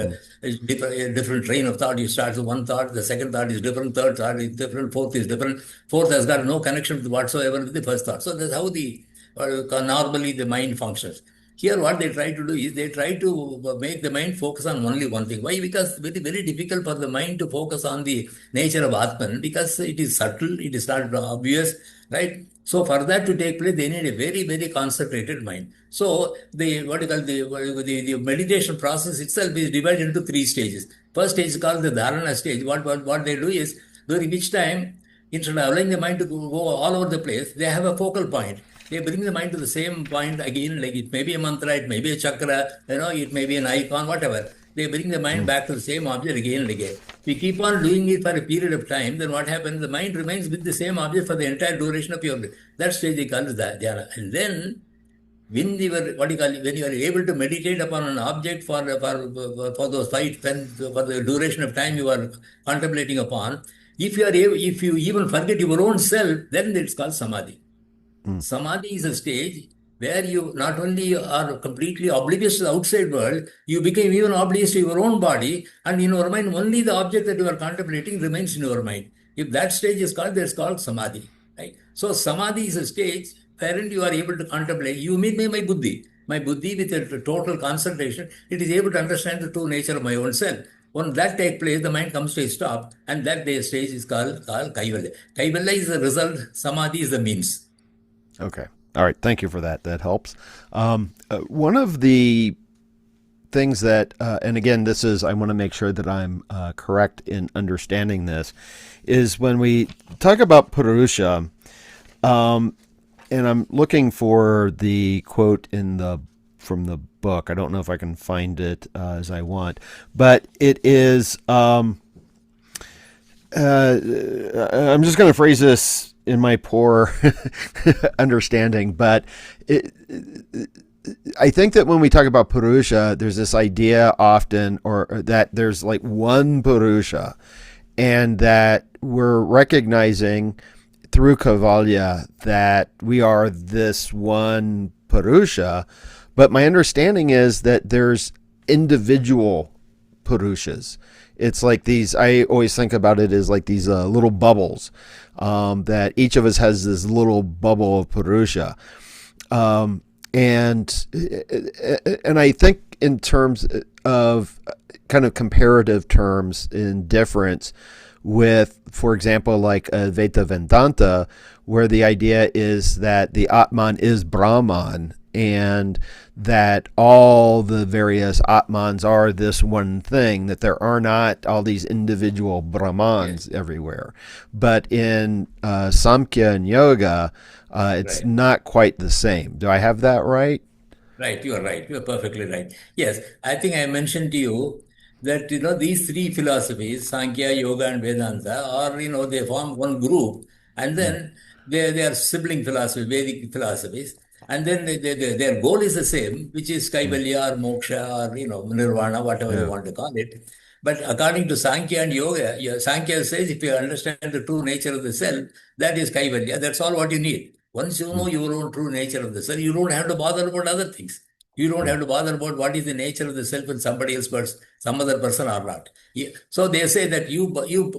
train of thought. You start with one thought, the second thought is different, third thought is different, fourth is different, fourth has got no connection whatsoever with the first thought. So that's how normally the mind functions. Here, what they try to do is they try to make the mind focus on only one thing. Why? Because very, very difficult for the mind to focus on the nature of Atman, because it is subtle, it is not obvious, right? So for that to take place, they need a very, very concentrated mind. So the meditation process itself is divided into three stages. First stage is called the dharana stage. What they do is, during which time, instead of allowing the mind to go all over the place, they have a focal point. They bring the mind to the same point again, like it may be a mantra, it may be a chakra, it may be an icon, whatever. They bring the mind back to the same object again and again. We keep on doing it for a period of time, then what happens? The mind remains with the same object for the entire duration of your life. That stage they call dhyana. And then, when when you are able to meditate upon an object for those 5, 10, for the duration of time you are contemplating upon, if you even forget your own self, then it's called samadhi. Samadhi is a stage where you not only are completely oblivious to the outside world, you become even oblivious to your own body, and in your mind, only the object that you are contemplating remains in your mind. If that stage is called, that's called samadhi. Right? So samadhi is a stage wherein you are able to contemplate. You mean my buddhi. My buddhi, with a total concentration, it is able to understand the true nature of my own self. When that takes place, the mind comes to a stop, and that stage is called Kaivalya. Kaivalya is the result, samadhi is the means. Okay. All right. Thank you for that. That helps. One of the things that, and again, I want to make sure that I'm correct in understanding this, is when we talk about Purusha, and I'm looking for the quote from the book. I don't know if I can find it as I want, but it is, I'm just going to phrase this in my poor understanding, but I think that when we talk about Purusha, there's this idea often, or that there's like one Purusha, and that we're recognizing through Kaivalya that we are this one Purusha. But my understanding is that there's individual Purushas. It's like these, I always think about it as like these little bubbles, that each of us has this little bubble of Purusha. And I think in terms of kind of comparative terms in difference with, for example, like Advaita Vedanta, where the idea is that the Atman is Brahman, and that all the various Atmans are this one thing, that there are not all these individual Brahmans everywhere. But in Samkhya and Yoga, it's not quite the same. Do I have that right? Right, you are right. You are perfectly right. Yes, I think I mentioned to you that, these three philosophies, Sankhya, Yoga, and Vedanta, are, they form one group, and then they are sibling philosophies, Vedic philosophies. And then their goal is the same, which is Kaivalya or Moksha or, Nirvana, whatever you want to call it. But according to Sankhya and Yoga, Sankhya says if you understand the true nature of the self, that is Kaivalya. That's all what you need. Once you know your own true nature of the self, you don't have to bother about other things. You don't have to bother about what is the nature of the self in somebody else, but some other person or not. Yeah. So they say that you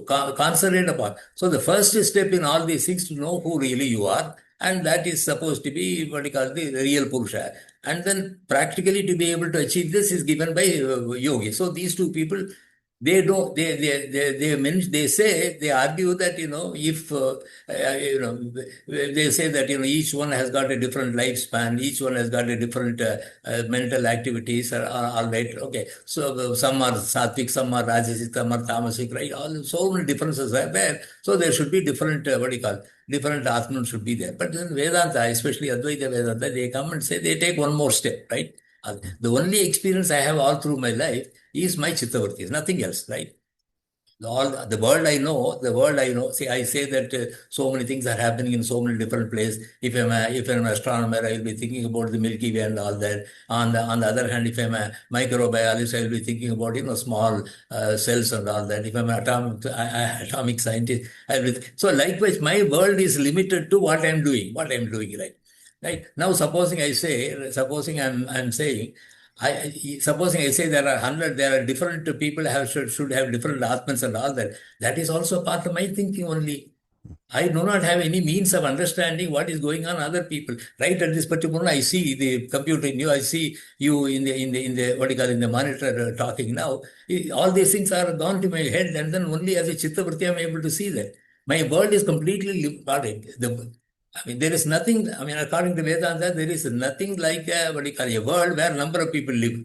concentrate upon. So the first step in all these things to know who really you are, and that is supposed to be what you call the real Purusha. And then practically to be able to achieve this is given by yogi. So these two people they don't they say they argue that if they say that each one has got a different lifespan, each one has got a different mental activities are all right, okay, so some are sattvic, some are rajasic, some are tamasic, right, all so many differences are there, so there should be different what do you call, different atman should be there. But then Vedanta, especially Advaita Vedanta, they come and say they take one more step, right? The only experience I have all through my life is my chittavartis, nothing else, right? All the world I know. See, I say that so many things are happening in so many different places. If I'm an astronomer, I will be thinking about the Milky Way and all that. On the other hand, if I'm a microbiologist, I will be thinking about small cells and all that. If I'm an atomic scientist, I will. So likewise, my world is limited to what I'm doing, right? Right now, supposing I'm saying supposing I say there are 100, there are different people should have different atmans and all that. That is also part of my thinking only. I do not have any means of understanding what is going on other people. Right at this particular moment, I see the computer in you. I see you in the what do you call, in the monitor talking now. All these things are gone to my head, and then only as a chitta-vritti I am able to see that. My world is completely I mean, there is nothing, I mean, according to Vedanta, there is nothing like what do you call, a world where a number of people live.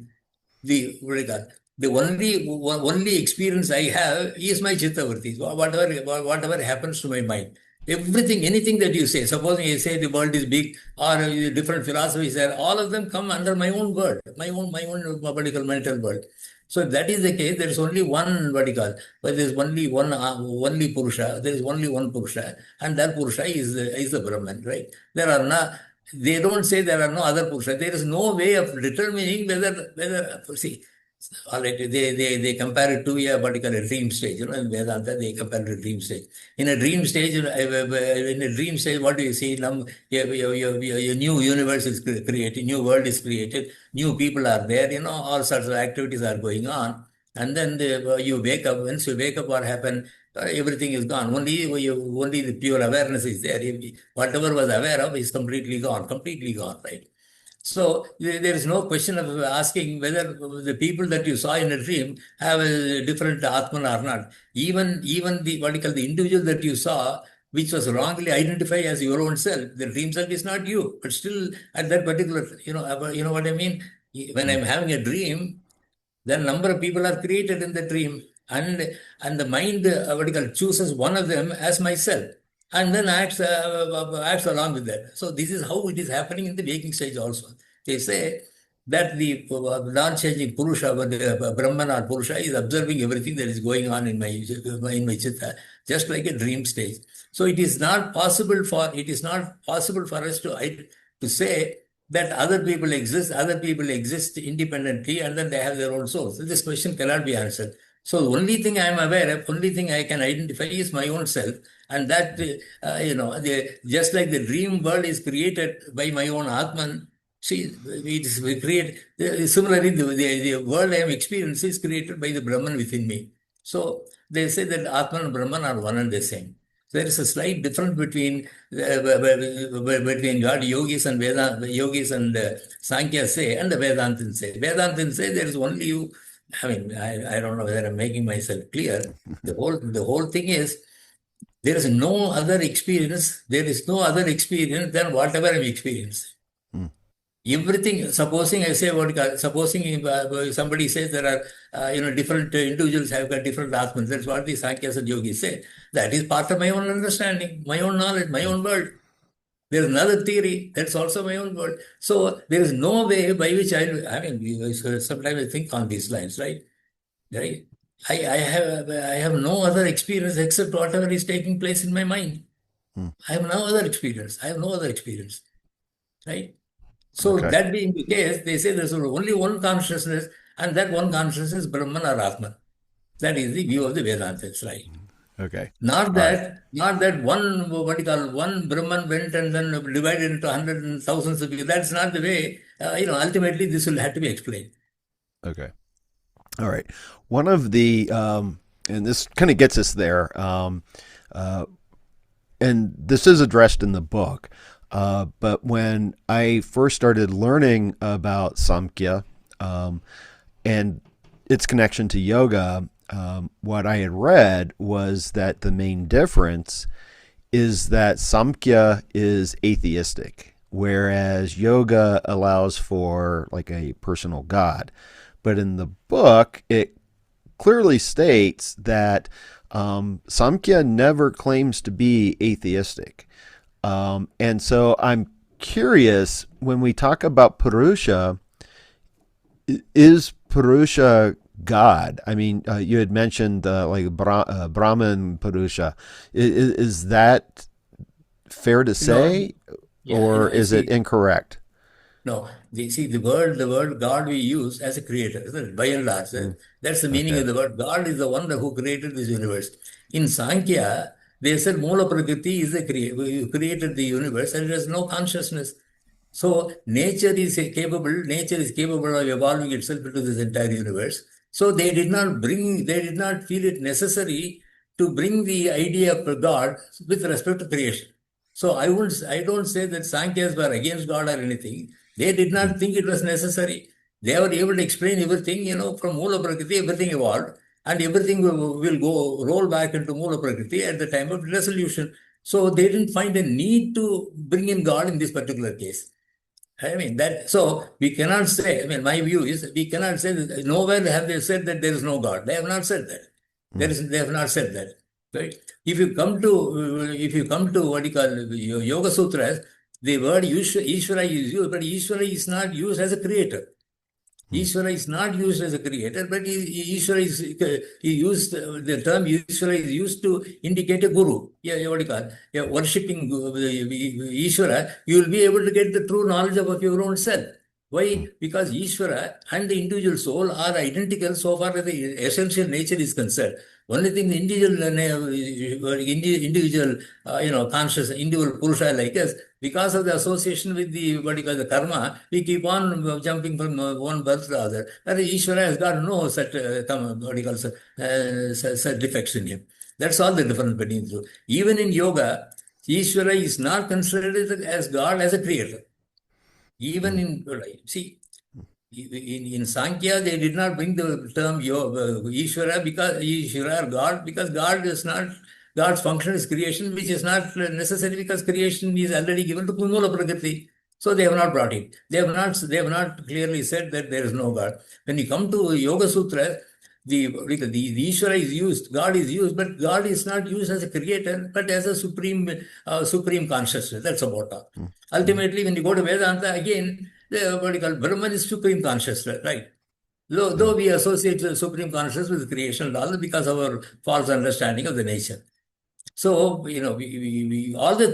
What do you call, the only experience I have is my chitta-vritti. Whatever happens to my mind. Everything, anything that you say, supposing I say the world is big or different philosophies there, all of them come under my own world, my own particular mental world. So if that is the case, there is only one vertical, but there is only Purusha, there is only one Purusha, and that Purusha is the Brahman, right? They don't say there are no other Purusha. There is no way of determining whether see, all right, they compare it to a particular dream stage. In Vedanta, they compare it to a dream stage. In a dream stage, what do you see? A new universe is created, new world is created, new people are there, all sorts of activities are going on. And then you wake up. Once you wake up, what happened? Everything is gone. Only the pure awareness is there. Whatever was aware of is completely gone, right? So there is no question of asking whether the people that you saw in a dream have a different Atman or not. Even the what you call the individual that you saw, which was wrongly identified as your own self, the dream self is not you, but still at that particular, you know what I mean? When I'm having a dream, then number of people are created in the dream, and the mind what you call, chooses one of them as myself, and then acts along with that. So this is how it is happening in the waking stage also. They say that the non-changing Purusha, the Brahman or Purusha, is observing everything that is going on in my chitta, just like a dream stage. So it is not possible for us to say that other people exist independently, and then they have their own souls. So this question cannot be answered. So the only thing I am aware of, only thing I can identify is my own self, and that just like the dream world is created by my own Atman. See, we create similarly the world I am experiencing is created by the Brahman within me. So they say that Atman and Brahman are one and the same. There is a slight difference between God yogis and Sankhya say, and the Vedantins say. Vedantins say there is only you. I mean, I don't know whether I'm making myself clear. The whole thing is there is no other experience. There is no other experience than whatever I'm experiencing. Everything. Supposing I say supposing somebody says there are different individuals have got different atmans. That's what the Sankhyas and Yogis say. That is part of my own understanding, my own knowledge, my own world. There is another theory that's also my own world. So there is no way by which sometimes I think on these lines, right? Right. I have no other experience except whatever is taking place in my mind. I have no other experience. Right? So Okay. that being the case, they say there's only one consciousness, and that one consciousness is Brahman or Atman. That is the view of the Vedantins, right? Okay. Not that one, what you call, one Brahman went and then divided into hundreds and thousands of people. That's not the way, ultimately this will have to be explained. Okay. All right. One of the, and this kind of gets us there, and this is addressed in the book, but when I first started learning about Samkhya and its connection to yoga, what I had read was that the main difference is that Samkhya is atheistic, whereas yoga allows for like a personal God. But in the book, it clearly states that Samkhya never claims to be atheistic. And so I'm curious, when we talk about Purusha, is Purusha God? I mean, you had mentioned like Brahman Purusha. Is that fair to say, or is it incorrect? No, the word God we use as a creator, isn't it? By and large. That's the meaning of the word. God is the one who created this universe. In Sankhya, they said Mula Prakriti is the who created the universe and it has no consciousness. So nature is capable of evolving itself into this entire universe. So they did not feel it necessary to bring the idea of God with respect to creation. So I don't say that Sankhyas were against God or anything. They did not think it was necessary. They were able to explain everything, from Mula Prakriti, everything evolved, and everything will go roll back into Mula Prakriti at the time of resolution. So they didn't find a need to bring in God in this particular case. I mean that. So we cannot say. I mean, my view is we cannot say that nowhere have they said that there is no God. They have not said that. They have not said that. Right? If you come to what you call Yoga Sutras, the word Ishvara is used, but Ishvara is not used as a creator. Ishvara is not used as a creator, but Ishvara is he used the term Ishvara is used to indicate a guru. Yeah, what do you call? Yeah, worshipping Ishvara, you will be able to get the true knowledge of your own self. Why? Because Ishvara and the individual soul are identical so far as the essential nature is concerned. Only thing the individual, conscious, individual Purusha like us, because of the association with the what you call the karma, we keep on jumping from one birth to the other. But Ishvara has got no such what you call such defects in him. That's all the difference between the two. Even in yoga, Ishvara is not considered as God as a creator. Even in see. In Sankhya, they did not bring the term Ishvara because Ishvara, God, because God is not, God's function is creation, which is not necessary because creation is already given to Mula Prakriti. So they have not brought it. They have not clearly said that there is no God. When you come to Yoga Sutra, the Ishvara is used, God is used, but God is not used as a creator, but as a supreme consciousness. That's about all. Ultimately, when you go to Vedanta, again, what you call Brahman is supreme consciousness, right? Though we associate the supreme consciousness with creation law because of our false understanding of the nature. So, all the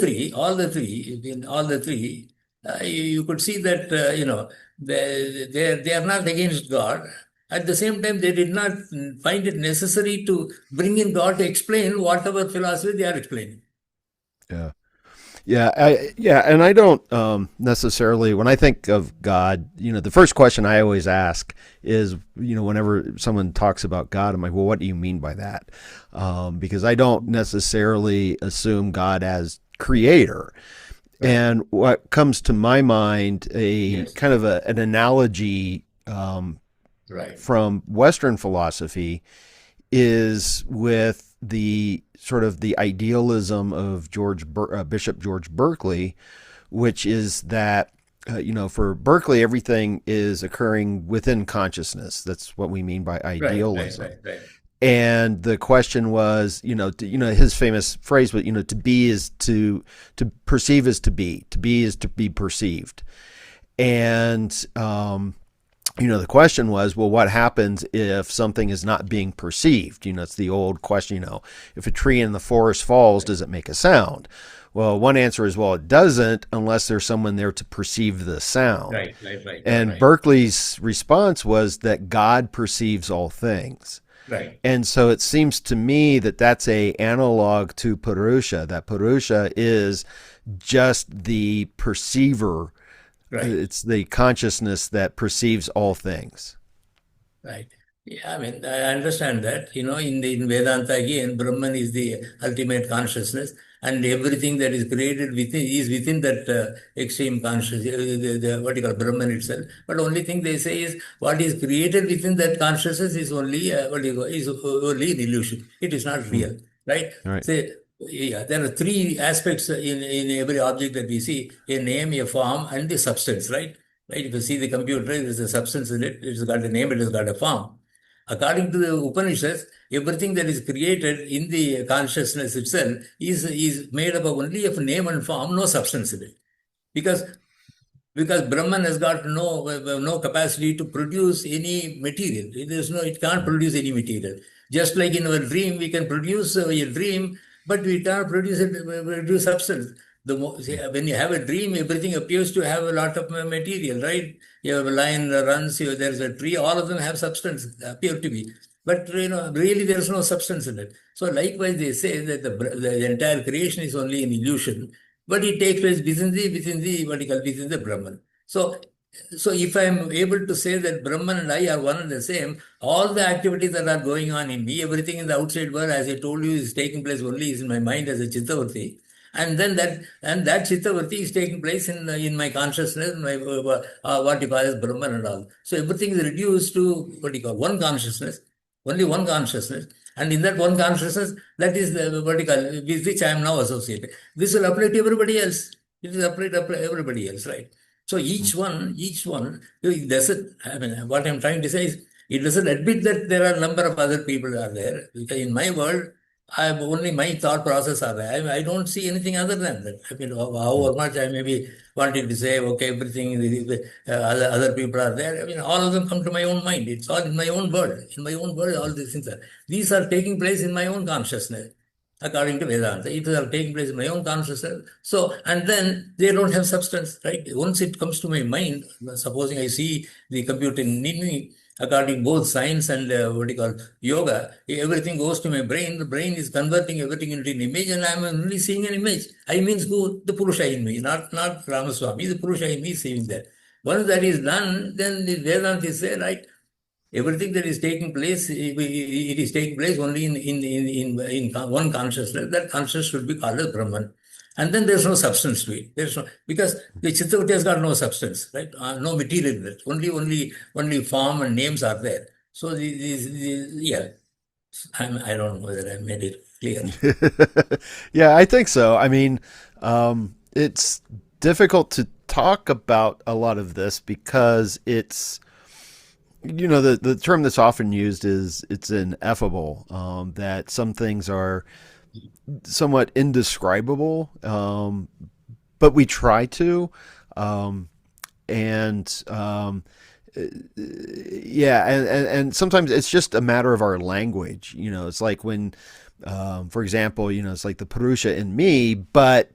three, you could see that, they are not against God. At the same time, they did not find it necessary to bring in God to explain whatever philosophy they are explaining. Yeah. Yeah, and I don't necessarily, when I think of God, the first question I always ask is, whenever someone talks about God, I'm like, well, what do you mean by that? Because I don't necessarily assume God as creator. Right. And what comes to my mind, kind of an analogy from Western philosophy is with the sort of the idealism of Bishop George Berkeley, which is that, for Berkeley, everything is occurring within consciousness. That's what we mean by idealism. Right. And the question was, his famous phrase was, to be is to perceive is to be is to be perceived. And, the question was, well, what happens if something is not being perceived? It's the old question, if a tree in the forest falls, does it make a sound? Well, one answer is, well, it doesn't unless there's someone there to perceive the sound. Right. And Berkeley's response was that God perceives all things. Right. And so it seems to me that that's a analog to Purusha, that Purusha is just the perceiver. Right. It's the consciousness that perceives all things. Right. Yeah, I mean, I understand that. In Vedanta, again, Brahman is the ultimate consciousness. and everything that is created within is within that extreme consciousness, what you call Brahman itself. But only thing they say is what is created within that consciousness is only is only an illusion. It is not real, right? Right. Say, yeah, there are three aspects in every object that we see: a name, a form, and the substance, right? Right. If you see the computer, there is a substance in it. It's got a name. It has got a form. According to the Upanishads, everything that is created in the consciousness itself is made up of only of name and form, no substance in it. Because Brahman has got no capacity to produce any material. It can't produce any material. Just like in our dream, we can produce a dream, but we can't produce substance. When you have a dream, everything appears to have a lot of material, right? You have a lion runs, there's a tree, all of them have substance, appear to be. But really there is no substance in it. So likewise, they say that the entire creation is only an illusion, but it takes place within the Brahman. So if I am able to say that Brahman and I are one and the same, all the activities that are going on in me, everything in the outside world, as I told you, is taking place only is in my mind as a Chittavarti. And then that Chittavarti is taking place in my consciousness, my what you call as Brahman and all. So everything is reduced to what you call one consciousness, only one consciousness. And in that one consciousness, that is the vertical with which I am now associated. This will apply to everybody else. It will apply to everybody else, right? So each one, it doesn't, I mean, what I'm trying to say is, it doesn't admit that there are a number of other people are there. Because in my world, only my thought process are there. I don't see anything other than that. I mean, however much I may be wanting to say, okay, everything, other people are there. I mean, all of them come to my own mind. It's all in my own world. In my own world, all these things are. These are taking place in my own consciousness, according to Vedanta. It is taking place in my own consciousness. So, and then they don't have substance, right? Once it comes to my mind, supposing I see the computer in me, according both science and yoga, everything goes to my brain. The brain is converting everything into an image, and I'm only seeing an image. I means who? The Purusha in me, not Ramaswamy. The Purusha in me is seeing that. Once that is done, then the Vedanta say, right, everything that is taking place, it is taking place only in one consciousness. That consciousness should be called as Brahman. And then there's no substance to it. Because the Chittavati has got no substance, right? No material in it. Only form and names are there. So yeah, I don't know whether I made it clear. Yeah, I think so. I mean, it's difficult to talk about a lot of this because it's, the term that's often used is it's ineffable, that some things are somewhat indescribable, but we try to, and sometimes it's just a matter of our language. It's like when, for example, it's like the Purusha in me, but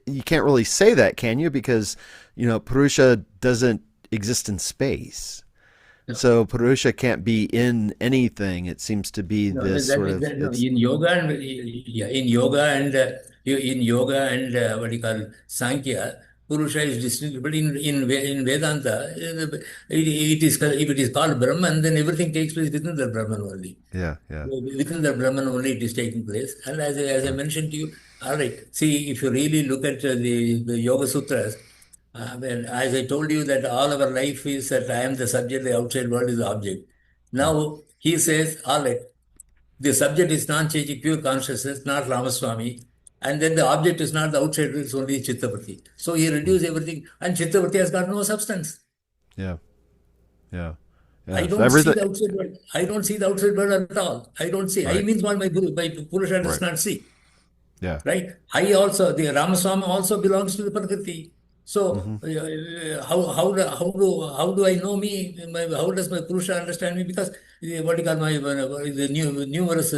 you can't really say that, can you? Because, Purusha doesn't exist in space. So Purusha can't be in anything. It seems to be this sort of in yoga and what you call Samkhya, Purusha is distinct. But in Vedanta, it is if it is called Brahman, then everything takes place within the Brahman only. Yeah. Within the Brahman only it is taking place. And as I mentioned to you, all right. See, if you really look at the Yoga Sutras. As I told you that all our life is that I am the subject, the outside world is the object. Now he says, all right, the subject is non-changing, pure consciousness, not Ramaswamy. And then the object is not the outside world, it's only Chittavarti. So he reduced everything, and Chittavarti has got no substance. Yeah. I don't see the outside world. I don't see the outside world at all. I don't see. Right. I means what my Purusha does not see. Yeah. Right? The Ramaswamy also belongs to the Prakriti. So how do I know me? How does my Purusha understand me? Because the numerous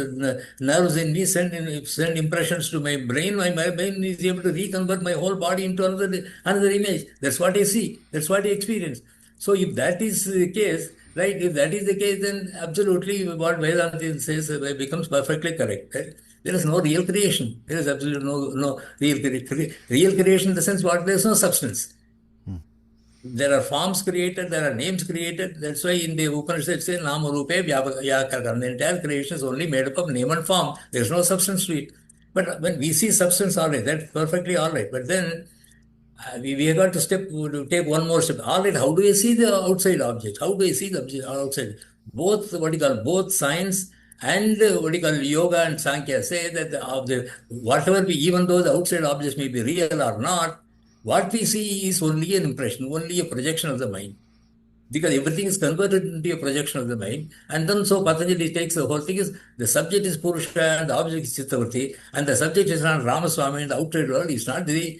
nerves in me send impressions to my brain. My brain is able to reconvert my whole body into another image. That's what I see. That's what I experience. So if that is the case, right? If that is the case, then absolutely what Vedanta says becomes perfectly correct. Right? There is no real creation. There is absolutely no real creation. Real creation in the sense what? There is no substance. There are forms created, there are names created. That's why in the Upanishad it says, Nama Rupe Vyakaram. The entire creation is only made up of name and form. There is no substance to it. But when we see substance, all right, that's perfectly all right. But then we have got to take one more step. All right, how do you see the outside object? How do you see the outside? Both, what you call, both science and what you call yoga and Sankhya say that whatever we, even though the outside objects may be real or not, what we see is only an impression, only a projection of the mind, because everything is converted into a projection of the mind. And then so Patanjali takes the whole thing is the subject is Purusha and the object is Chittavrti, and the subject is not Ramaswami, and the outside world is not the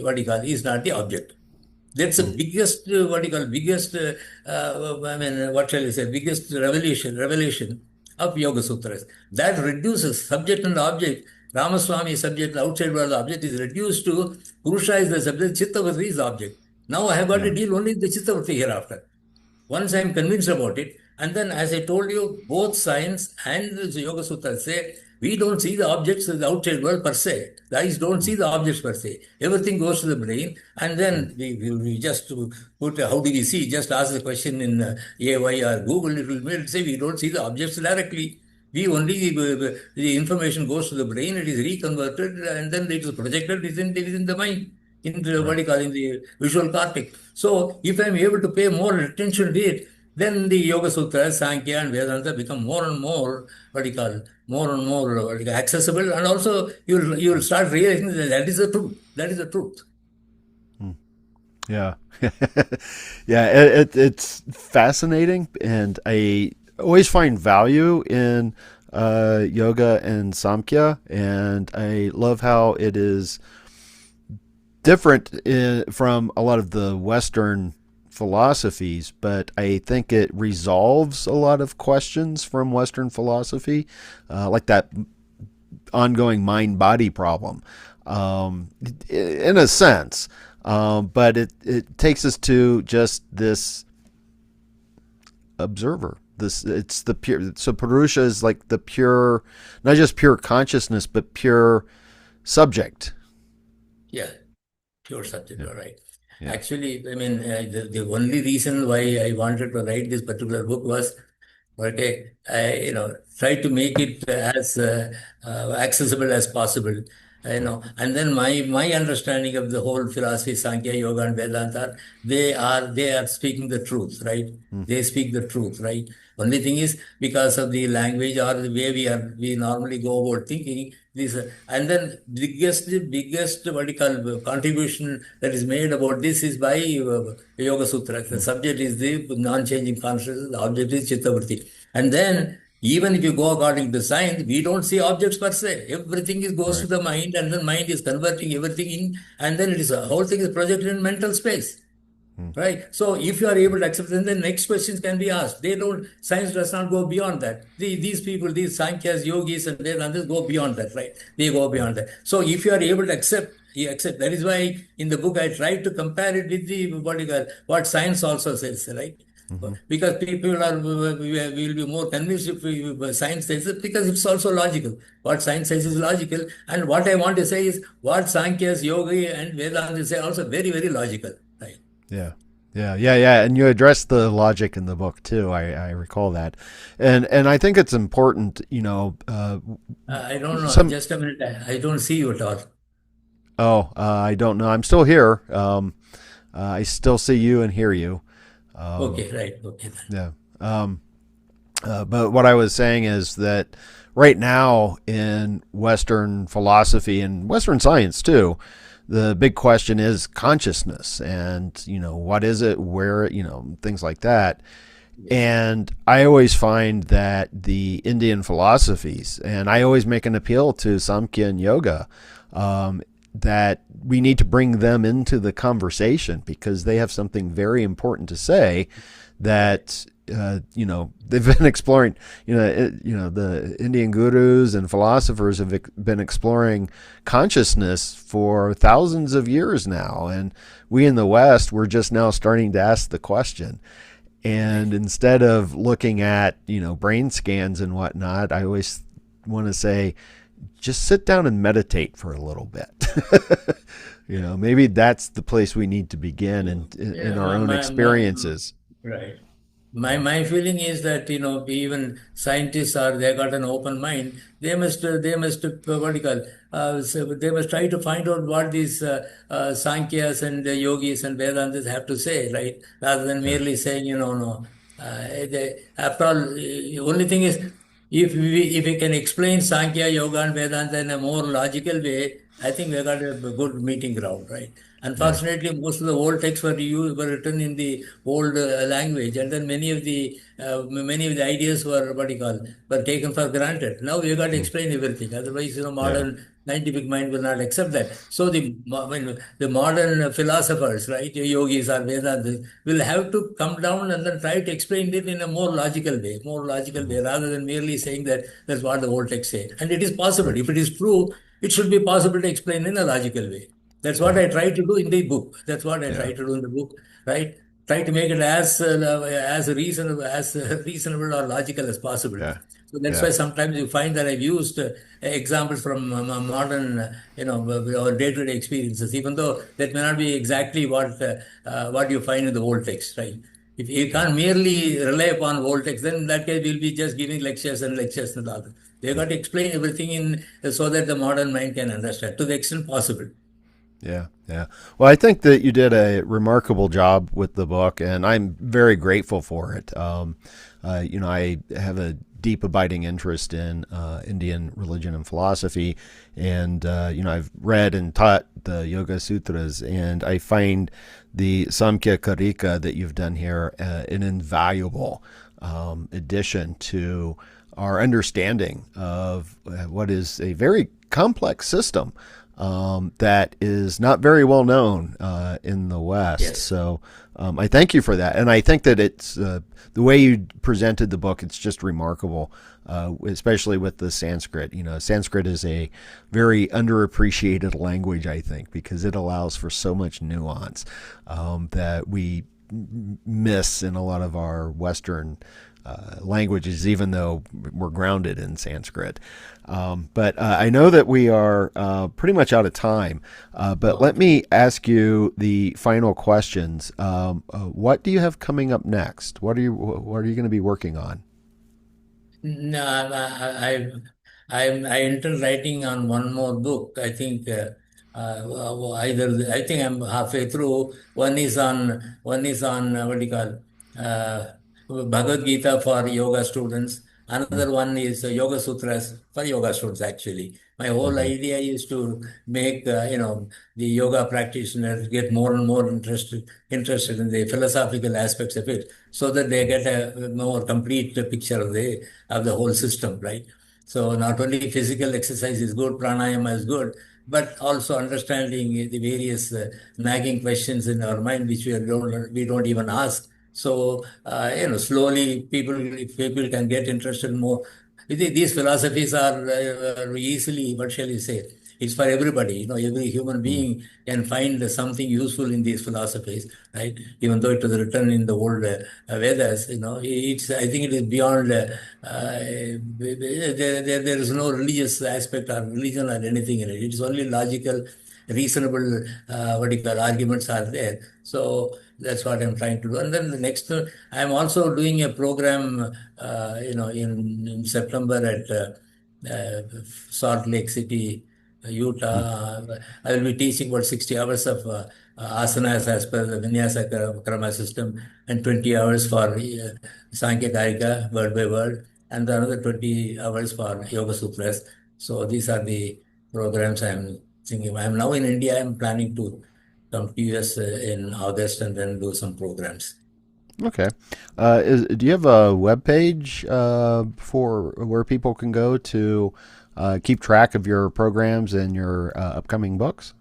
what you call, is not the object. That's the biggest, what you call, biggest, I mean, what shall I say, biggest revelation of Yoga Sutras. That reduces subject and object. Ramaswami is subject, outside world object is reduced to Purusha is the subject, Chittavrti is the object. Now I have got to deal only with the Chittavrti hereafter. Once I'm convinced about it, and then as I told you, both science and the Yoga Sutras say we don't see the objects of the outside world per se. The eyes don't see the objects per se. Everything goes to the brain, and then we just put how do we see? Just ask the question in AI or Google, it will say we don't see the objects directly. We only the information goes to the brain, it is reconverted, and then it is projected within the mind, in the what you call, in the visual cortex. So if I'm able to pay more attention to it, then the Yoga Sutras, Sankhya and Vedanta become more and more what you call, more and more what you call, accessible, and also you'll start realizing that that is the truth. That is the truth. Yeah. Yeah, it's fascinating, and I always find value in yoga and Samkhya, and I love how it is different from a lot of the Western philosophies, but I think it resolves a lot of questions from Western philosophy, like that ongoing mind-body problem, in a sense. But it takes us to just this observer. It's the pure. So Purusha is like the pure, not just pure consciousness, but pure subject. Yeah, pure subject. All right. Yeah. Actually, I mean, the only reason why I wanted to write this particular book was, okay, I try to make it as accessible as possible. And then my understanding of the whole philosophy, Sankhya, Yoga, and Vedanta, they are speaking the truth, right? They speak the truth, right? Only thing is, because of the language or the way we normally go about thinking, this and then biggest what you call contribution that is made about this is by Yoga Sutra. The subject is the non-changing consciousness, the object is Chittavrti. And then even if you go according to science, we don't see objects per se. Everything goes to the mind, and the mind is converting everything in, and then it is a whole thing is projected in mental space. Right. So if you are able to accept, then the next questions can be asked. Science does not go beyond that. These people, these Sankhyas, yogis, and Vedantas go beyond that, right? They go beyond that. So if you are able to accept, you accept. That is why in the book I try to compare it with the what science also says, right? Because people will be more convinced if science says it, because it's also logical. What science says is logical, and what I want to say is what Sankhya's, Yogi, and Vedanta say also very, very logical, right? Yeah. And you address the logic in the book too. I recall that, and I think it's important. I don't know. Just a minute. I don't see you at all. Oh, I don't know. I'm still here. I still see you and hear you. Okay, right. Okay. Then. Yeah. But what I was saying is that right now in Western philosophy and Western science too, the big question is consciousness, and what is it, where, things like that. And I always find that the Indian philosophies, and I always make an appeal to Samkhya and Yoga, that we need to bring them into the conversation, because they have something very important to say that they've been exploring. The Indian gurus and philosophers have been exploring consciousness for thousands of years now, and we in the West, we're just now starting to ask the question. And instead of looking at brain scans and whatnot, I always want to say, just sit down and meditate for a little bit. Maybe that's the place we need to begin in our own experiences. Right. My feeling is that even scientists are they got an open mind. They must what do you call so they must try to find out what these Sankhyas and yogis and Vedantas have to say, right? Rather than Yeah. merely saying no. After all, only thing is if we can explain Sankhya, Yoga, and Vedanta in a more logical way, I think we got a good meeting ground, right? Yeah. Unfortunately, most of the old texts were written in the old language, and then many of the ideas were what you call were taken for granted. Now we got to Mm. explain everything. Otherwise, Yeah. modern scientific mind will not accept that. So the modern philosophers, right, yogis or Vedantas, will have to come down and then try to explain it in a more logical way, rather than merely saying that that's what the old text say. And it is possible. Right. If it is true, it should be possible to explain in a logical way. That's what Yeah. I try to do in the book. That's what I Yeah. try to do in the book, right? Try to make it as reasonable or logical as possible. Yeah. So that's Yeah. why sometimes you find that I've used examples from modern, our day-to-day experiences, even though that may not be exactly what you find in the old text, right? If you Yeah. can't merely rely upon old text, then in that case we'll be just giving lectures and lectures and all that. They got to explain everything in so that the modern mind can understand to the extent possible. Yeah, yeah. Well, I think that you did a remarkable job with the book, and I'm very grateful for it. I have a deep, abiding interest in Indian religion and philosophy, and I've read and taught the Yoga Sutras, and I find the Samkhya Karika that you've done here an invaluable addition to our understanding of what is a very complex system that is not very well known in the West. Yes. So I thank you for that. And I think that it's the way you presented the book, it's just remarkable, especially with the Sanskrit. Sanskrit is a very underappreciated language, I think, because it allows for so much nuance that we miss in a lot of our Western languages, even though we're grounded in Sanskrit. But I know that we are pretty much out of time. But let me ask you the final questions. What do you have coming up next? What are you going to be working on? No, I intend writing on one more book. I think I think I'm halfway through. One is on what do you call Bhagavad Gita for yoga students. Another one is Yoga Sutras for yoga students. Actually, my whole Mm-hmm. idea is to make the yoga practitioners get more and more interested in the philosophical aspects of it, so that they get a more complete picture of the whole system, right? So not only physical exercise is good, pranayama is good, but also understanding the various nagging questions in our mind which we don't even ask. So slowly if people can get interested more. These philosophies are easily, what shall you say? It's for everybody. Every human being can find something useful in these philosophies, right? Even though it was written in the old Vedas, I think it is beyond. There is no religious aspect or religion or anything in it. It's only logical, reasonable, what do you call, arguments are there. So that's what I'm trying to do. And then the next, I'm also doing a program, in September at Salt Lake City, Utah. I will be teaching about 60 hours of asanas as per the Vinyasa Krama system, and 20 hours for Sankhya Karika, word by word, and another 20 hours for Yoga Sutras. So these are the programs I'm thinking. I'm now in India. I'm planning to come to US in August and then do some programs. Okay. Do you have a web page for where people can go to keep track of your programs and your upcoming books?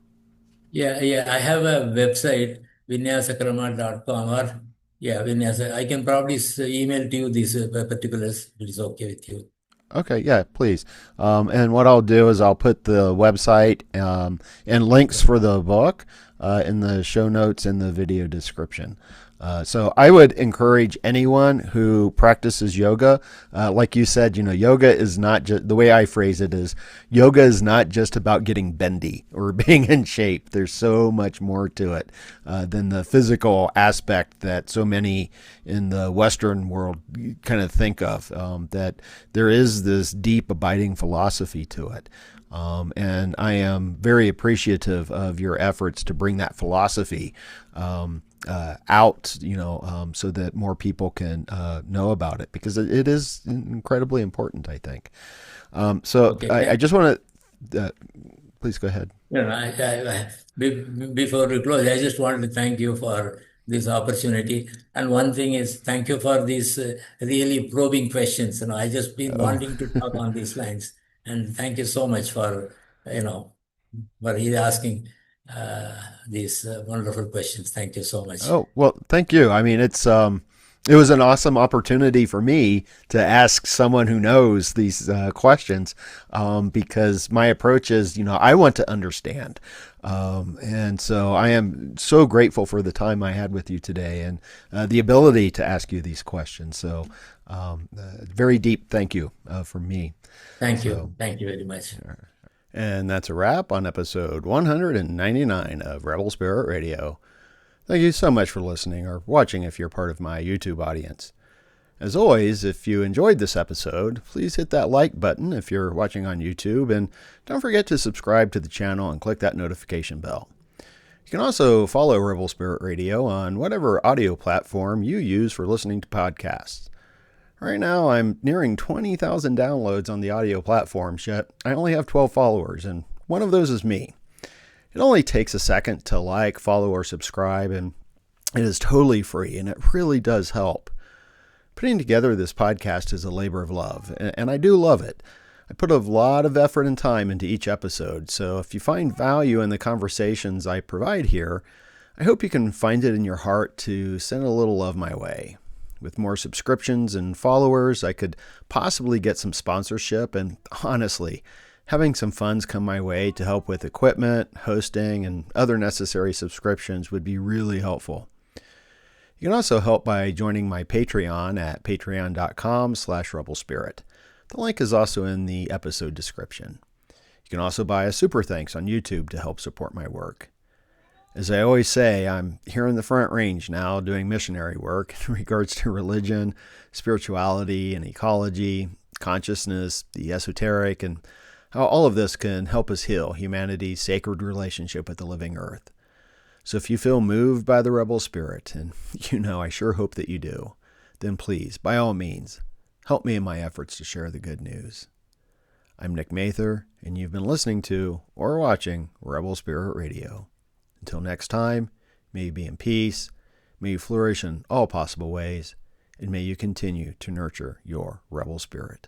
Yeah, yeah. I have a website, vinyasakrama.com, or yeah, Vinyasa. I can probably email to you these particulars. If it is okay with you. Okay, yeah, please. And what I'll do is I'll put the website and links for the book in the show notes and the video description. So I would encourage anyone who practices yoga, like you said, yoga is not just, the way I phrase it is, yoga is not just about getting bendy or being in shape. There's so much more to it than the physical aspect that so many in the Western world kind of think of, that there is this deep abiding philosophy to it. And I am very appreciative of your efforts to bring that philosophy out, so that more people can know about it, because it is incredibly important, I think. I just want to, please go ahead. Before we close, I just wanted to thank you for this opportunity. And one thing is, thank you for these really probing questions. I just been wanting to talk on these lines. And thank you so much for, for really asking these wonderful questions. Thank you so much. Oh, well, thank you. I mean, it was an awesome opportunity for me to ask someone who knows these questions, because my approach is, I want to understand. And so I am so grateful for the time I had with you today and the ability to ask you these questions. So very deep thank you from me. Thank you. Thank you very much. And that's a wrap on episode 199 of Rebel Spirit Radio. Thank you so much for listening or watching if you're part of my YouTube audience. As always, if you enjoyed this episode, please hit that like button if you're watching on YouTube, and don't forget to subscribe to the channel and click that notification bell. You can also follow Rebel Spirit Radio on whatever audio platform you use for listening to podcasts. Right now, I'm nearing 20,000 downloads on the audio platforms, yet I only have 12 followers, and one of those is me. It only takes a second to like, follow, or subscribe, and it is totally free, and it really does help. Putting together this podcast is a labor of love, and I do love it. I put a lot of effort and time into each episode, so if you find value in the conversations I provide here, I hope you can find it in your heart to send a little love my way. With more subscriptions and followers, I could possibly get some sponsorship, and honestly, having some funds come my way to help with equipment, hosting, and other necessary subscriptions would be really helpful. You can also help by joining my Patreon at patreon.com/rebelspirit. The link is also in the episode description. You can also buy a super thanks on YouTube to help support my work. As I always say, I'm here in the Front Range now doing missionary work in regards to religion, spirituality, and ecology, consciousness, the esoteric, and how all of this can help us heal humanity's sacred relationship with the living earth. So if you feel moved by the rebel spirit, and I sure hope that you do, then please, by all means, help me in my efforts to share the good news. I'm Nick Mather, and you've been listening to or watching Rebel Spirit Radio. Until next time, may you be in peace, may you flourish in all possible ways, and may you continue to nurture your rebel spirit.